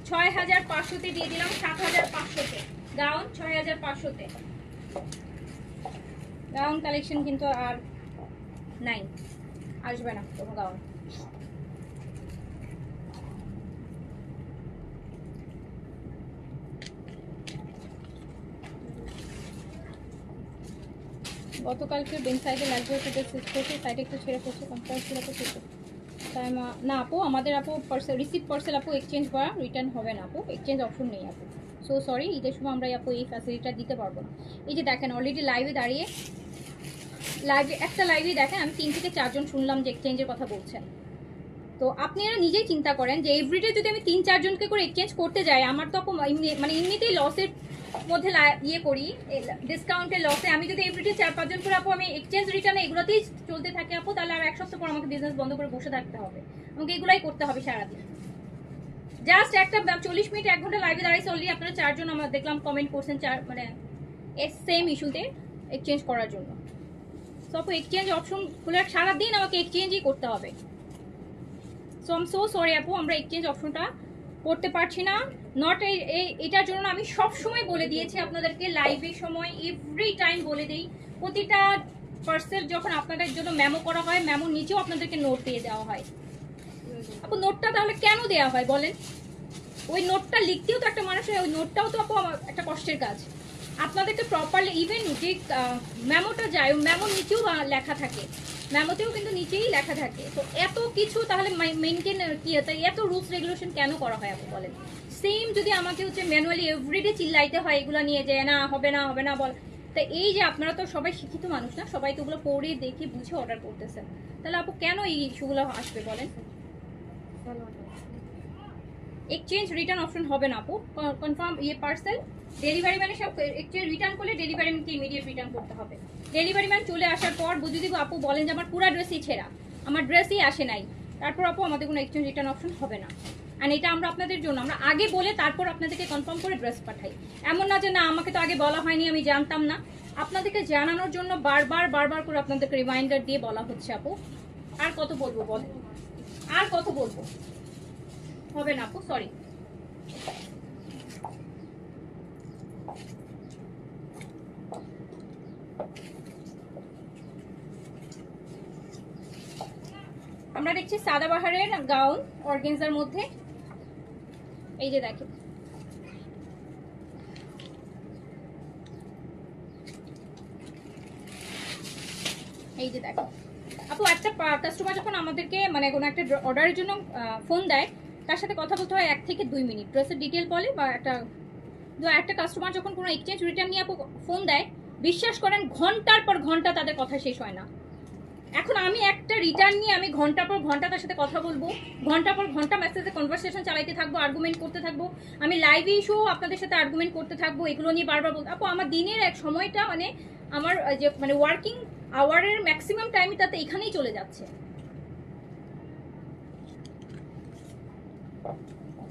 6500তে দিয়ে দিলাম, 7500তে গাউন, 6500তে। গাউন কালেকশন কিন্তু আর নাই, আসবে না কোনো গাউন। গতকালকে বেন সাইডে লাগবে, সেটা সুইচ করছে, সাইডে একটু ছেড়ে পড়ছে, কনফারেন্স ছিল তো কিছু তাই না আপু। আমাদের আপু পার্সেল রিসিভ পার্সেল আপু এক্সচেঞ্জ বা রিটার্ন হবে না আপু, এক্সচেঞ্জ অপশন নেই আপু। সো সরি, ঈদের সময় আমরা আপু এই ফ্যাসিলিটিটা দিতে পারবো না। এই যে দেখেন অলরেডি লাইভে দাঁড়িয়ে, লাইভে একটা লাইভেই দেখেন আমি 3 থেকে 4 জন শুনলাম যে এক্সচেঞ্জের কথা বলছেন। তো আপনারা নিজেই চিন্তা করেন যে এভরিডে যদি আমি 3-4 জনকে করে এক্সচেঞ্জ করতে যাই, আমার তো আপু মানে এমনিতেই লসের মধ্যে ইয়ে করি, ডিসকাউন্টের লসে। আমি যদি এভরিডে 4-5 জন করে আপু আমি এক্সচেঞ্জ রিটার্নে এগুলোতেই চলতে থাকে আপু, তাহলে আর 1 সপ্তাহ পর আমাকে বিজনেস বন্ধ করে বসে থাকতে হবে, আমাকে এগুলাই করতে হবে সারাদিন। জাস্ট একটা 40 মিনিট 1 ঘন্টা লাইভে দাঁড়িয়েছে, অলরেডি আপনারা 4 জন আমরা দেখলাম কমেন্ট করছেন, মানে সেম ইস্যুতে এক্সচেঞ্জ করার জন্য। সো আপু এক্সচেঞ্জ অপশন খুলে সারাদিন আমাকে এক্সচেঞ্জই করতে হবে। সো আম সো সরি আপু, আমরা এক্সচেঞ্জ অপশনটা করতে পারছি না। নট এটার জন্য আমি সব সময় বলে দিয়েছি আপনাদেরকে, লাইভের সময় এভরি টাইম বলে দেই। প্রতিটা পার্সেল যখন আপনাদের জন্য মেমো করা হয়, মেমোর নিচেও আপনাদেরকে নোট দিয়ে দেওয়া হয়। আপু নোটটা তাহলে কেন দেওয়া হয় বলেন? ওই নোটটা লিখতেও তো একটা মানুষের, ওই নোটটাও তো আপু একটা কষ্টের কাজ। আপনাদেরকে প্রপারলি ইভেন যে মেমোটা যায়, ওই মেমোর নিচেও লেখা থাকে, মেমোতেও কিন্তু নিচেই লেখা থাকে। তো এত কিছু তাহলে মেনটেন কি, এত রুলস রেগুলেশন কেন করা হয় আপু বলেন? সেম যদি আমাকে হচ্ছে ম্যানুয়ালি এভরিডে চিল্লাইতে হয় এগুলো নিয়ে, যে না হবে না হবে না বল, তা এই যে আপনারা তো সবাই শিক্ষিত মানুষ না, সবাই তো ওগুলো পড়ে দেখে বুঝে অর্ডার করতেছেন, তাহলে আপু কেন এই ইস্যুগুলো আসবে বলেন? এক্সচেঞ্জ রিটার্ন অপশন হবে না আপু, কনফার্ম ইয়ে পার্সেল ডেলিভারি ম্যানের সব এক্সচেঞ্জ রিটার্ন করলে ডেলিভারি ম্যানকে ইমিডিয়েট রিটার্ন করতে হবে। ডেলিভারি ম্যান চলে আসার পর যদি আপু বলেন যে আমার পুরো ড্রেসই ছেঁড়া, আমার ড্রেসই আসে নাই, তারপর আপু আমাদের কোনো এক্সচেঞ্জ রিটার্ন অপশন হবে না। আর এটা আমরা আপনাদের জন্য আমরা আগে বলে তারপর আপনাদেরকে কনফার্ম করে ড্রেস পাঠাই। এমন না যে না আমাকে তো আগে বলা হয়নি, আমি জানতাম না। আপনাদেরকে জানানোর জন্য বারবার করে আপনাদেরকে রিমাইন্ডার দিয়ে বলা হচ্ছে আপু। আর কত বলবো বলেন, আর কত বলবো? হবে না আপু, সরি। আমরা দেখছি সাদাবাহারের গাউন অর্গানজার মধ্যে, এই যে দেখেন এই যে দেখেন আপু, একটা কাস্টমার যখন আমাদেরকে মানে কোনো একটা অর্ডারের জন্য ফোন দেয়, তার সাথে কথা বলতে হয় 1 থেকে 2 মিনিট, ড্রেসের ডিটেল বলে বা একটা কাস্টমার যখন কোনো এক্সচেঞ্জ রিটার্ন নিয়ে আপু ফোন দেয়, বিশ্বাস করেন ঘন্টার পর ঘন্টা তাদের কথা শেষ হয় না। এখন আমি একটা রিটার্ন নিয়ে আমি ঘন্টার পর ঘন্টা তার সাথে কথা বলবো, ঘন্টার পর ঘন্টা মেসেজে কনভারসেশন চালাইতে থাকবো, আর্গুমেন্ট করতে থাকবো, আমি লাইভে ইস্যু আপনাদের সাথে আর্গুমেন্ট করতে থাকবো, এগুলো নিয়ে বারবার বলতে। আপু আমার দিনের এক সময়টা মানে আমার যে মানে ওয়ার্কিং আওয়ারের ম্যাক্সিমাম টাইমই তাতে এখানেই চলে যাচ্ছে।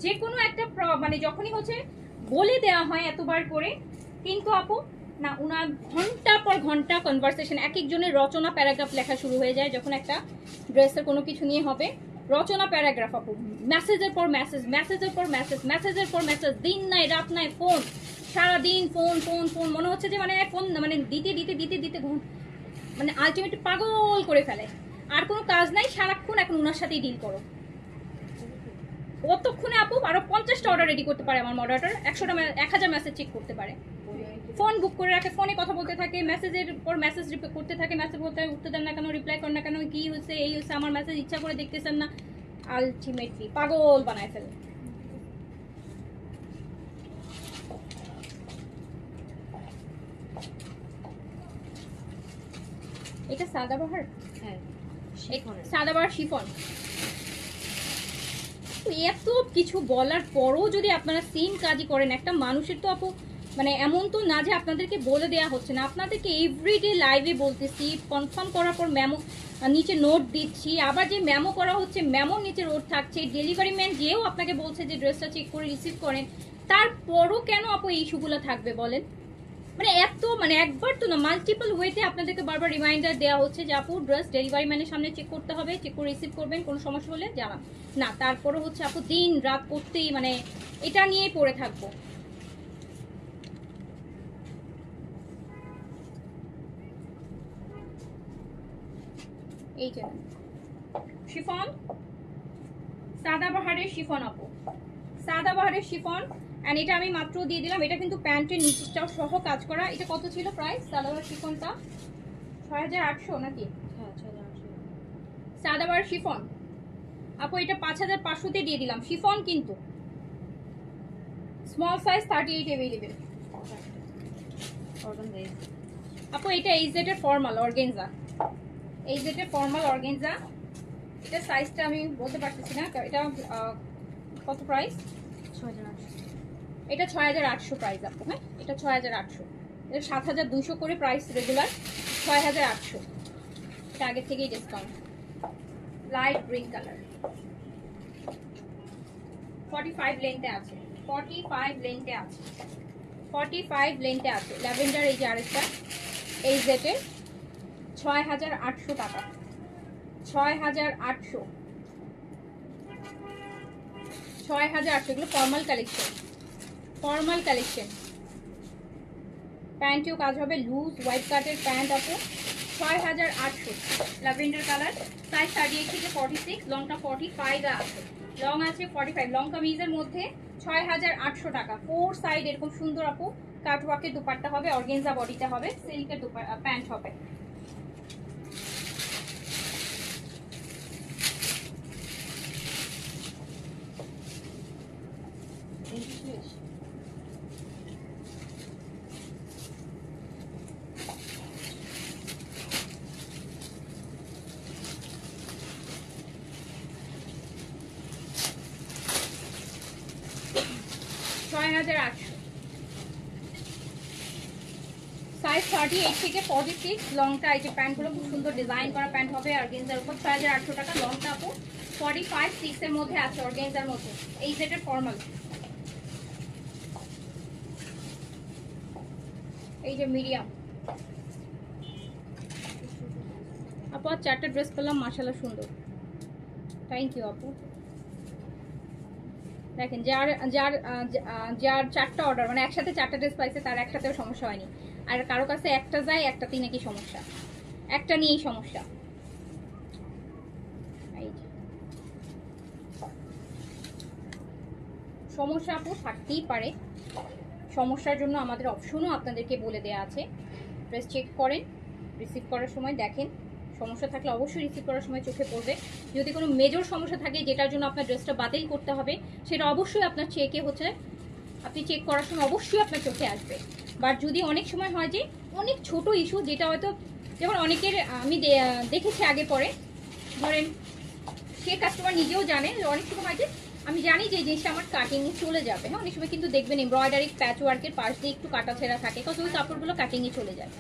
যে কোনো একটা মানে যখনই হচ্ছে বলে দেওয়া হয় এতবার করে, কিন্তু আপু না, উনার ঘন্টার পর ঘন্টা কনভারসেশন, এক একজনের রচনা প্যারাগ্রাফ লেখা শুরু হয়ে যায় যখন একটা ড্রেসের কোনো কিছু নিয়ে হবে। রচনা প্যারাগ্রাফ আপু, মেসেজের পর মেসেজ, মেসেজের পর মেসেজ, মেসেজের পর মেসেজ, দিন নাই রাত নাই ফোন, সারাদিন ফোন ফোন ফোন, মনে হচ্ছে যে মানে ফোন মানে দিতে দিতে দিতে দিতে মানে আলটিমেটলি পাগল করে ফেলে। আর কোনো কাজ নাই, সারাক্ষণ এখন ওনার সাথেই ডিল করো। কতক্ষণে আপু আরো 50টা অর্ডার রেডি করতে পারে আমার মডারেটর, 1000 মেসেজ চেক করতে পারে। ফোন বুক করে রাখে, ফোনে কথা বলতে থাকে, মেসেজের পর মেসেজ করতে থাকে, মেসেজ বলতে উত্তর দেন না কেন, রিপ্লাই করেন না কেন, কি হয়েছে এই হয়েছে, আমার মেসেজ ইচ্ছা করে দেখতেছেন না, আলটিমেটলি পাগল বানায় ফেলে। এটা সাদাবাহার, হ্যাঁ সাদাবাহার শিফন। এত কিছু বলার পরও যদি আপনারা সেম কাজই করেন, একটা মানুষের তো আপু মানে এমন তো না যে আপনাদেরকে বলে দেওয়া হচ্ছে না, আপনাদেরকে এভরিডে লাইভে বলতেছি, কনফার্ম করার পর মেমো নিচে নোট দিচ্ছি, আবার যে মেমো করা হচ্ছে মেমোর নিচে নোট থাকছে, ডেলিভারি ম্যান যেও আপনাকে বলছে যে ড্রেসটা চেক করে রিসিভ করেন, তারপরও কেন আপু এই ইস্যুগুলো থাকবে বলেন? মানে এত মানে একবার তো না, মাল্টিপল ওয়েতে আপনাদেরকে বারবার রিমাইন্ডার দেওয়া হচ্ছে যে আপু ড্রেস ডেলিভারি ম্যানের সামনে চেক করতে হবে, চেক করে রিসিভ করবেন, কোনো সমস্যা হলে জানান না। তারপরও হচ্ছে আপু দিন রাত করতেই মানে এটা নিয়েই পড়ে থাকবো। এই যে শিফন, সাদাবাহারের শিফন আপু, সাদাবাহারের শিফন। এন্ড এটা আমি মাত্র দিয়ে দিলাম, এটা কিন্তু প্যান্টের নিচটাও সহ কাজ করা। এটা কত ছিল প্রাইস সাদাবাহার শিফনটা? 6800 নাকি? হ্যাঁ 6800। সাদাবাহার শিফন আপু এটা 5500 দিয়ে দিলাম, শিফন কিন্তু স্মল সাইজ 38 अवेलेबल। অর্গানজা আপু এটা এইজেড এর ফর্মাল অর্গানজা, এইজেড এর ফর্মাল অর্গানজা। এটা সাইজটা আমি বলতে পারতেছি না, এটা কত প্রাইস? 6800। এটা 6800 প্রাইস আপু। হ্যাঁ এটা 6800, এটা 7200 করে প্রাইস রেগুলার, 6800। এটা আগে থেকেই ডিসকাউন্ট। লাইট গ্রিন কালার, 45 লেন্থে আছে, 45 লেন্থে আছে, 45 লেন্থে আছে। ল্যাভেন্ডার এই যে আরেকটা এই জেটে 6800 টাকা, 6800, 6800। এগুলো ফর্মাল কালেকশন, ফর্মাল কালেকশন। প্যান্টেও কাজ হবে, লুজ হোয়াইট কাটের প্যান্ট আছে, 6800। ল্যাভেন্ডার কালার, সাইজ 38 থেকে 46, লংটা 45 আছে, লং আছে 45। লং কামিজের মধ্যে 6800 টাকা। 4 সাইড এরকম সুন্দর আপু কাটওয়ার্কের দুপাট্টা হবে, অর্গানজা বডিটা হবে, সিল্কের প্যান্ট হবে। সাইজ 38 থেকে 46, লংটা এই যে প্যান্টগুলো খুব সুন্দর ডিজাইন করা প্যান্ট হবে অর্গানজার উপর, 6800 টাকা। লংটা আপু 45-6 এর মধ্যে আছে অর্গানজার মধ্যে, এই সেটের ফর্মাল। এই যে মিডিয়াম আপু, আর 4টা ড্রেস পেলাম মাশাআল্লাহ সুন্দর, থ্যাংক ইউ আপু। দেখেন যার যার যার 4টা অর্ডার মানে একসাথে 4টা ড্রেস পাইছে তার একটাতেও সমস্যা হয়নি, আর কারো কাছে একটা যায় একটাতেই নাকি সমস্যা, একটা নিয়েই সমস্যা। সমস্যা আপু থাকতেই পারে, সমস্যার জন্য আমাদের অপশনও আপনাদেরকে বলে দেওয়া আছে। ড্রেস চেক করেন, রিসিভ করার সময় দেখেন, সমস্যা থাকলে অবশ্যই রিসিভ করার সময় চোখে পড়বে। যদি কোনো মেজর সমস্যা থাকে যেটার জন্য আপনার ড্রেসটা বাতিল করতে হবে, সেটা অবশ্যই আপনার চেকে হচ্ছে, আপনি চেক করার সময় অবশ্যই আপনার চোখে আসবে। বাট যদি অনেক সময় হয় যে অনেক ছোট ইস্যু, যেটা হয়তো যেমন অনেকের আমি দেখেছি আগে পরে, ধরেন সে কাস্টমার নিজেও জানে যে অনেক সময় হয় যে আমি জানি যে এই জিনিসটা আমার কাটিংয়ে চলে যাবে। হ্যাঁ অনেক সময় কিন্তু দেখবেন এমব্রয়ডারি প্যাচ ওয়ার্কের পাশ দিয়ে একটু কাটা ছেঁড়া থাকে, কত ওই কাপড়গুলো কাটিংয়ে চলে যায়,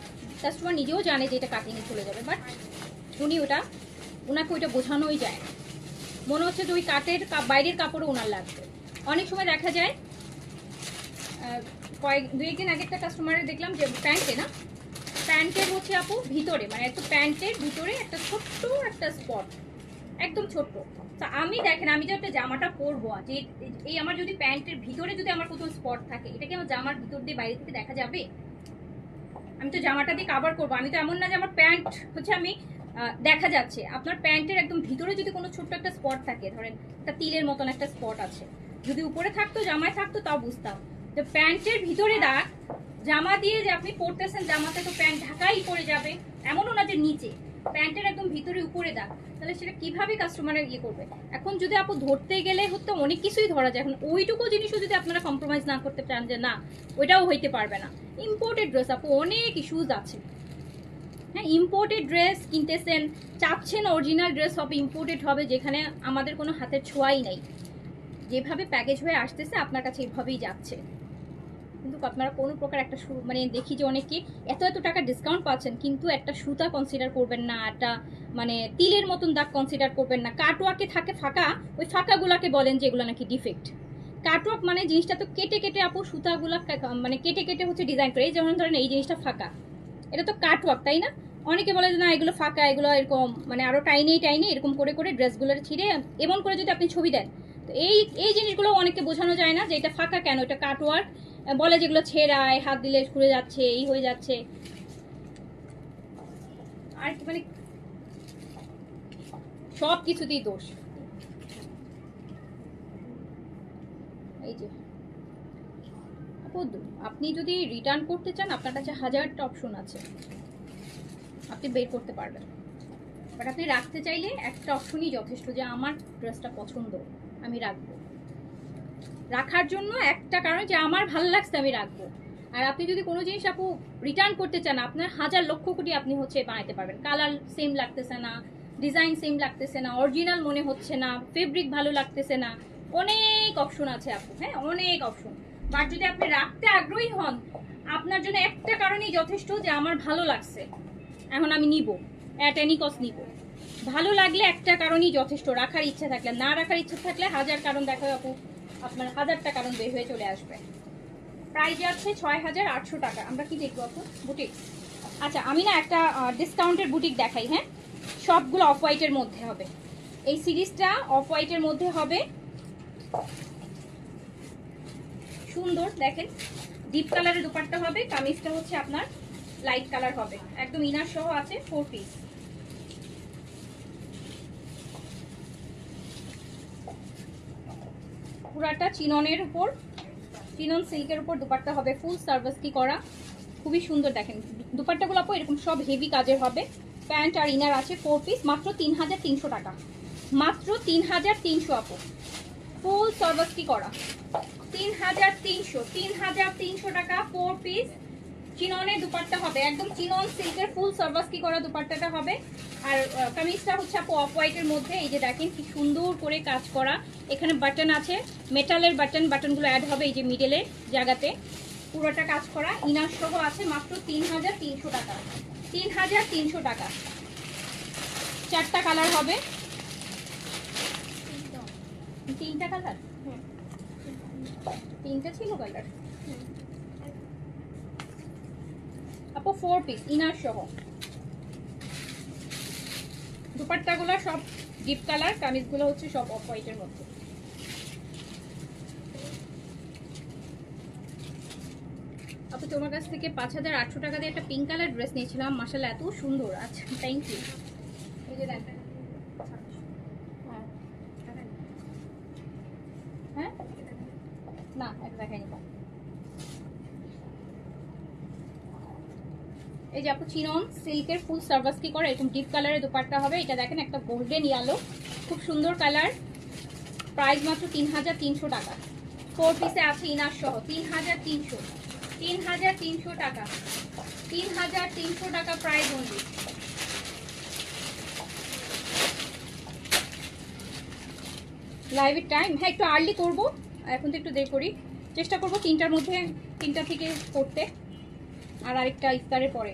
কাস্টমার নিজেও জানে যে এটা কাটিংয়ে চলে যাবে, বাট উনি ওনাকে ওইটা বোঝানোই যায় না, মনে হচ্ছে যে ওই কাটের বাইরের কাপড়ও ওনার লাগবে, অনেক সময় দেখা যায় দুই একদিন আগে একটা কাস্টমারের দেখলাম যে প্যান্টের হচ্ছে আপু ভিতরে, মানে একটু প্যান্টের ভিতরে একটা ছোট্ট একটা স্পট, একদম ছোট্ট। তা আমি দেখেন, আমি যে একটা জামাটা পরবো, যে এই আমার যদি প্যান্টের ভিতরে যদি আমার কোথাও স্পট থাকে, এটা কি আমার জামার ভিতর দিয়ে বাইরে থেকে দেখা যাবে? আমি তো জামাটা দিয়ে কাভার করবো, আমি তো এমন না যে আমার প্যান্ট হচ্ছে আমি দেখা যাচ্ছে। আপনার প্যান্টের একদম ভিতরে যদি কোনো ছোট্ট একটা স্পট থাকে, ধরেন একটা তিলের মতন একটা স্পট আছে, যদি উপরে থাকতো জামায় থাকতো তাও বুঝতাম। তো প্যান্টের ভিতরে দাগ, জামা দিয়ে যে আপনি পরতেছেন, জামাতে তো প্যান্ট ঢাকাই পড়ে যাবে, এমনও না যে নিচে, প্যান্টের একদম ভিতরে উপরে দাগ, তাহলে সেটা কিভাবে কাস্টমারের ইয়ে করবে? এখন যদি আপু ধরতে গেলে হতো অনেক কিছুই ধরা যায়, এখন ওইটুকু জিনিসও যদি আপনারা কম্প্রোমাইজ না করতে চান যে না ওইটাও হইতে পারবে না। ইম্পোর্টেড ড্রেস আপু অনেক ইস্যুজ আছে। হ্যাঁ, ইম্পোর্টেড ড্রেস কিনতেছেন, চাচ্ছেন অরিজিনাল ড্রেস হবে, ইম্পোর্টেড হবে, যেখানে আমাদের কোনো হাতের ছোঁয়াই নাই, যেভাবে প্যাকেজ হয়ে আসতেছে আপনার কাছে এইভাবেই যাচ্ছে। কিন্তু আপনারা কোনো প্রকার একটা মানে দেখি যে অনেকে এত এত টাকা ডিসকাউন্ট পাচ্ছেন, কিন্তু একটা সুতা কনসিডার করবেন না, একটা মানে তিলের মতন দাগ কনসিডার করবেন না। কাটওয়ার্কে থাকে ফাঁকা, ওই ফাঁকাগুলাকে বলেন যে এগুলো নাকি ডিফেক্ট। কাটওয়ার্ক মানে জিনিসটা তো কেটে কেটে আপু সুতাগুলা মানে কেটে কেটে হচ্ছে ডিজাইন করে, এই যেমন ধরেন এই জিনিসটা ফাঁকা, এটা তো কাটওয়ার্ক, তাই না? অনেকে বলে যে না এগুলো ফাঁকা, এগুলো এরকম মানে আরো টাইনে টাইনে এরকম করে করে ড্রেসগুলোর ছিঁড়ে এমন করে যদি আপনি ছবি দেন, তো এই জিনিসগুলো অনেককে বোঝানো যায় না যে এটা ফাঁকা কেন, এটা কাটওয়ার্ক। বলে যেগুলো ছেঁড়ায়, হাত দিলে ঘুরে যাচ্ছে, এই হয়ে যাচ্ছে, আর মানে সব কিছুতেই দোষ। এই যে আপনি যদি রিটার্ন করতে চান, আপনার কাছে হাজারটা অপশন আছে, আপনি বের করতে পারবেন। বাট আপনি রাখতে চাইলে একটা অপশনই যথেষ্ট, যে আমার ড্রেসটা পছন্দ আমি রাখবো। রাখার জন্য একটা কারণ যে আমার ভালো লাগছে আমি রাখবো। আর আপনি যদি কোনো জিনিস আপু রিটার্ন করতে চান, আপনার হাজার লক্ষ কোটি আপনি হচ্ছে বানাইতে পারবেন। কালার সেম লাগতেছে না, ডিজাইন সেম লাগতেছে না, অরিজিনাল মনে হচ্ছে না, ফেব্রিক ভালো লাগতেছে না, অনেক অপশন আছে আপু। হ্যাঁ, অনেক অপশন। বাট যদি আপনি রাখতে আগ্রহী হন, আপনার জন্য একটা কারণেই যথেষ্ট, যে আমার ভালো লাগছে, এখন আমি নিব, অ্যাট এনি কস্ট নিব। ভালো লাগলে একটা কারণই যথেষ্ট, রাখার ইচ্ছা থাকলে। না রাখার ইচ্ছা থাকলে হাজার কারণ দেখাবে আপু, আপনার হাজারটা কারণ বের হয়ে চলে আসবে। প্রাইস আছে ৬,৮০০ টাকা। আমরা কি দেখবো আপু? বুটিক। আচ্ছা, আমি না একটা ডিসকাউন্টের বুটিক দেখাই। হ্যাঁ, সবগুলো অফ হোয়াইটের মধ্যে হবে, এই সিরিজটা অফ হোয়াইটের মধ্যে হবে। সুন্দর দেখেন, ডিপ কালারের দুপাট্টা হবে, কামিজটা হচ্ছে আপনার লাইট কালার হবে, একদম ইনার সহ আছে, 4 পিস। পুরাটা চিননের উপর, চিনন সিল্কের উপর দুপাট্টা হবে, ফুল সার্ভিস কি করা, খুবই সুন্দর। দেখেন দুপাট্টাগুলো আপু এরকম সব হেভি কাজের হবে, প্যান্ট আর ইনার আছে, 4 পিস, মাত্র ৩,৩০০ টাকা, মাত্র ৩,৩০০ আপু, ফুল সার্ভিস কি করা, ৩,৩০০ টাকা, 4 পিস। চিননের দুপাট্টা হবে, একদম চিনন সিল্কের ফুল সার্ভিস কি করা দুপাট্টাটা হবে। আর কামিজটা হচ্ছে আপু অফ হোয়াইটের মধ্যে, এই যে দেখেন কি সুন্দর করে কাজ করা, এখানে বাটন আছে, মেটালের বাটন, বাটনগুলো অ্যাড হবে এই যে মিডলের জায়গাতে, পুরোটা কাজ করা, ইনার সহ আছে, মাত্র ৩,৩০০ টাকা, ৩,৩০০ টাকা। 4টা কালার হবে, 3টা কালার, 3টা ছিল কালার আপু, 4 পিস ইনার সহ। দুপাট্টাগুলো সব ডিপ কালার, কামিজগুলো হচ্ছে সব অফ হোয়াইটের মধ্যে। আপু তোমার কাছ থেকে 5,800 টাকা দিয়ে একটা পিঙ্ক কালার ড্রেস নিয়েছিলাম, মাশাআল্লাহ এত সুন্দর। আচ্ছা, থ্যাংক ইউ। এই যে দেখেন, হ্যাঁ না এটা দেখাইনি। এই যে আপু চিনন সিল্কের ফুল সার্ভিস কি করে, এরকম ডিপ কালারের দুপাট্টা হবে, এটা দেখেন একটা গোল্ডেন ইয়েলো, খুব সুন্দর কালার। প্রাইস মাত্র ৩,৩০০ টাকা, 4 পিসে আছে ইনার সহ, ৩,৩০০, ৩,৩০০ টাকা, ৩,৩০০ টাকা প্রাইস অনলি। লাইভের টাইম, হ্যাঁ একটু আর্লি করবো, এখন তো একটু দেরি করি, চেষ্টা করবো 3টার মধ্যে, 3টা থেকে করতে, আর আরেকটা ইফতারের পরে।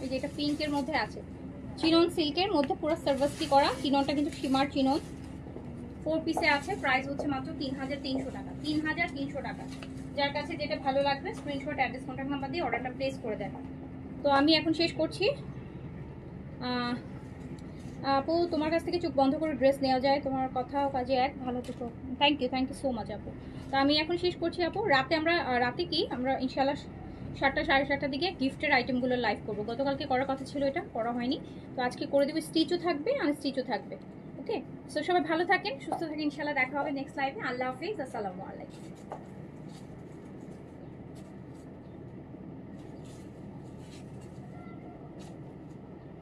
এই যে এটা পিঙ্কের মধ্যে আছে, চিনন সিল্কের মধ্যে পুরো সার্ভাসটি করা, চিননটা কিন্তু সীমার চিনন, 4 পিসে আছে, প্রাইস হচ্ছে মাত্র 3300 টাকা, 3300 টাকা। যার কাছে যেটা ভালো লাগবে স্ক্রিনশট, অ্যাড্রেস, কন্ট্যাক্ট নাম্বার দিয়ে অর্ডারটা প্লেস করে দেন। তো আমি এখন শেষ করছি। আপু তোমার কাছ থেকে চোখ বন্ধ করে ড্রেস নেওয়া যায়, তোমার কথা কাজে এক, ভালো থেকো। থ্যাংক ইউ সো মাচ আপু। তো আমি এখন শেষ করছি আপু। রাতে কি আমরা ইনশাল্লাহ 7টা 7:30টার দিকে গিফটের আইটেমগুলো লাইভ করবো। গতকালকে করার কথা ছিল, এটা করা হয়নি, তো আজকে করে দেবো। স্টিচও থাকবে, আনস্টিচও থাকবে। ওকে, সো সবাই ভালো থাকেন, সুস্থ থাকেন, ইনশাল্লাহ দেখা হবে নেক্সট লাইভে। আল্লাহ হাফিজ, আসসালামু আলাইকুম।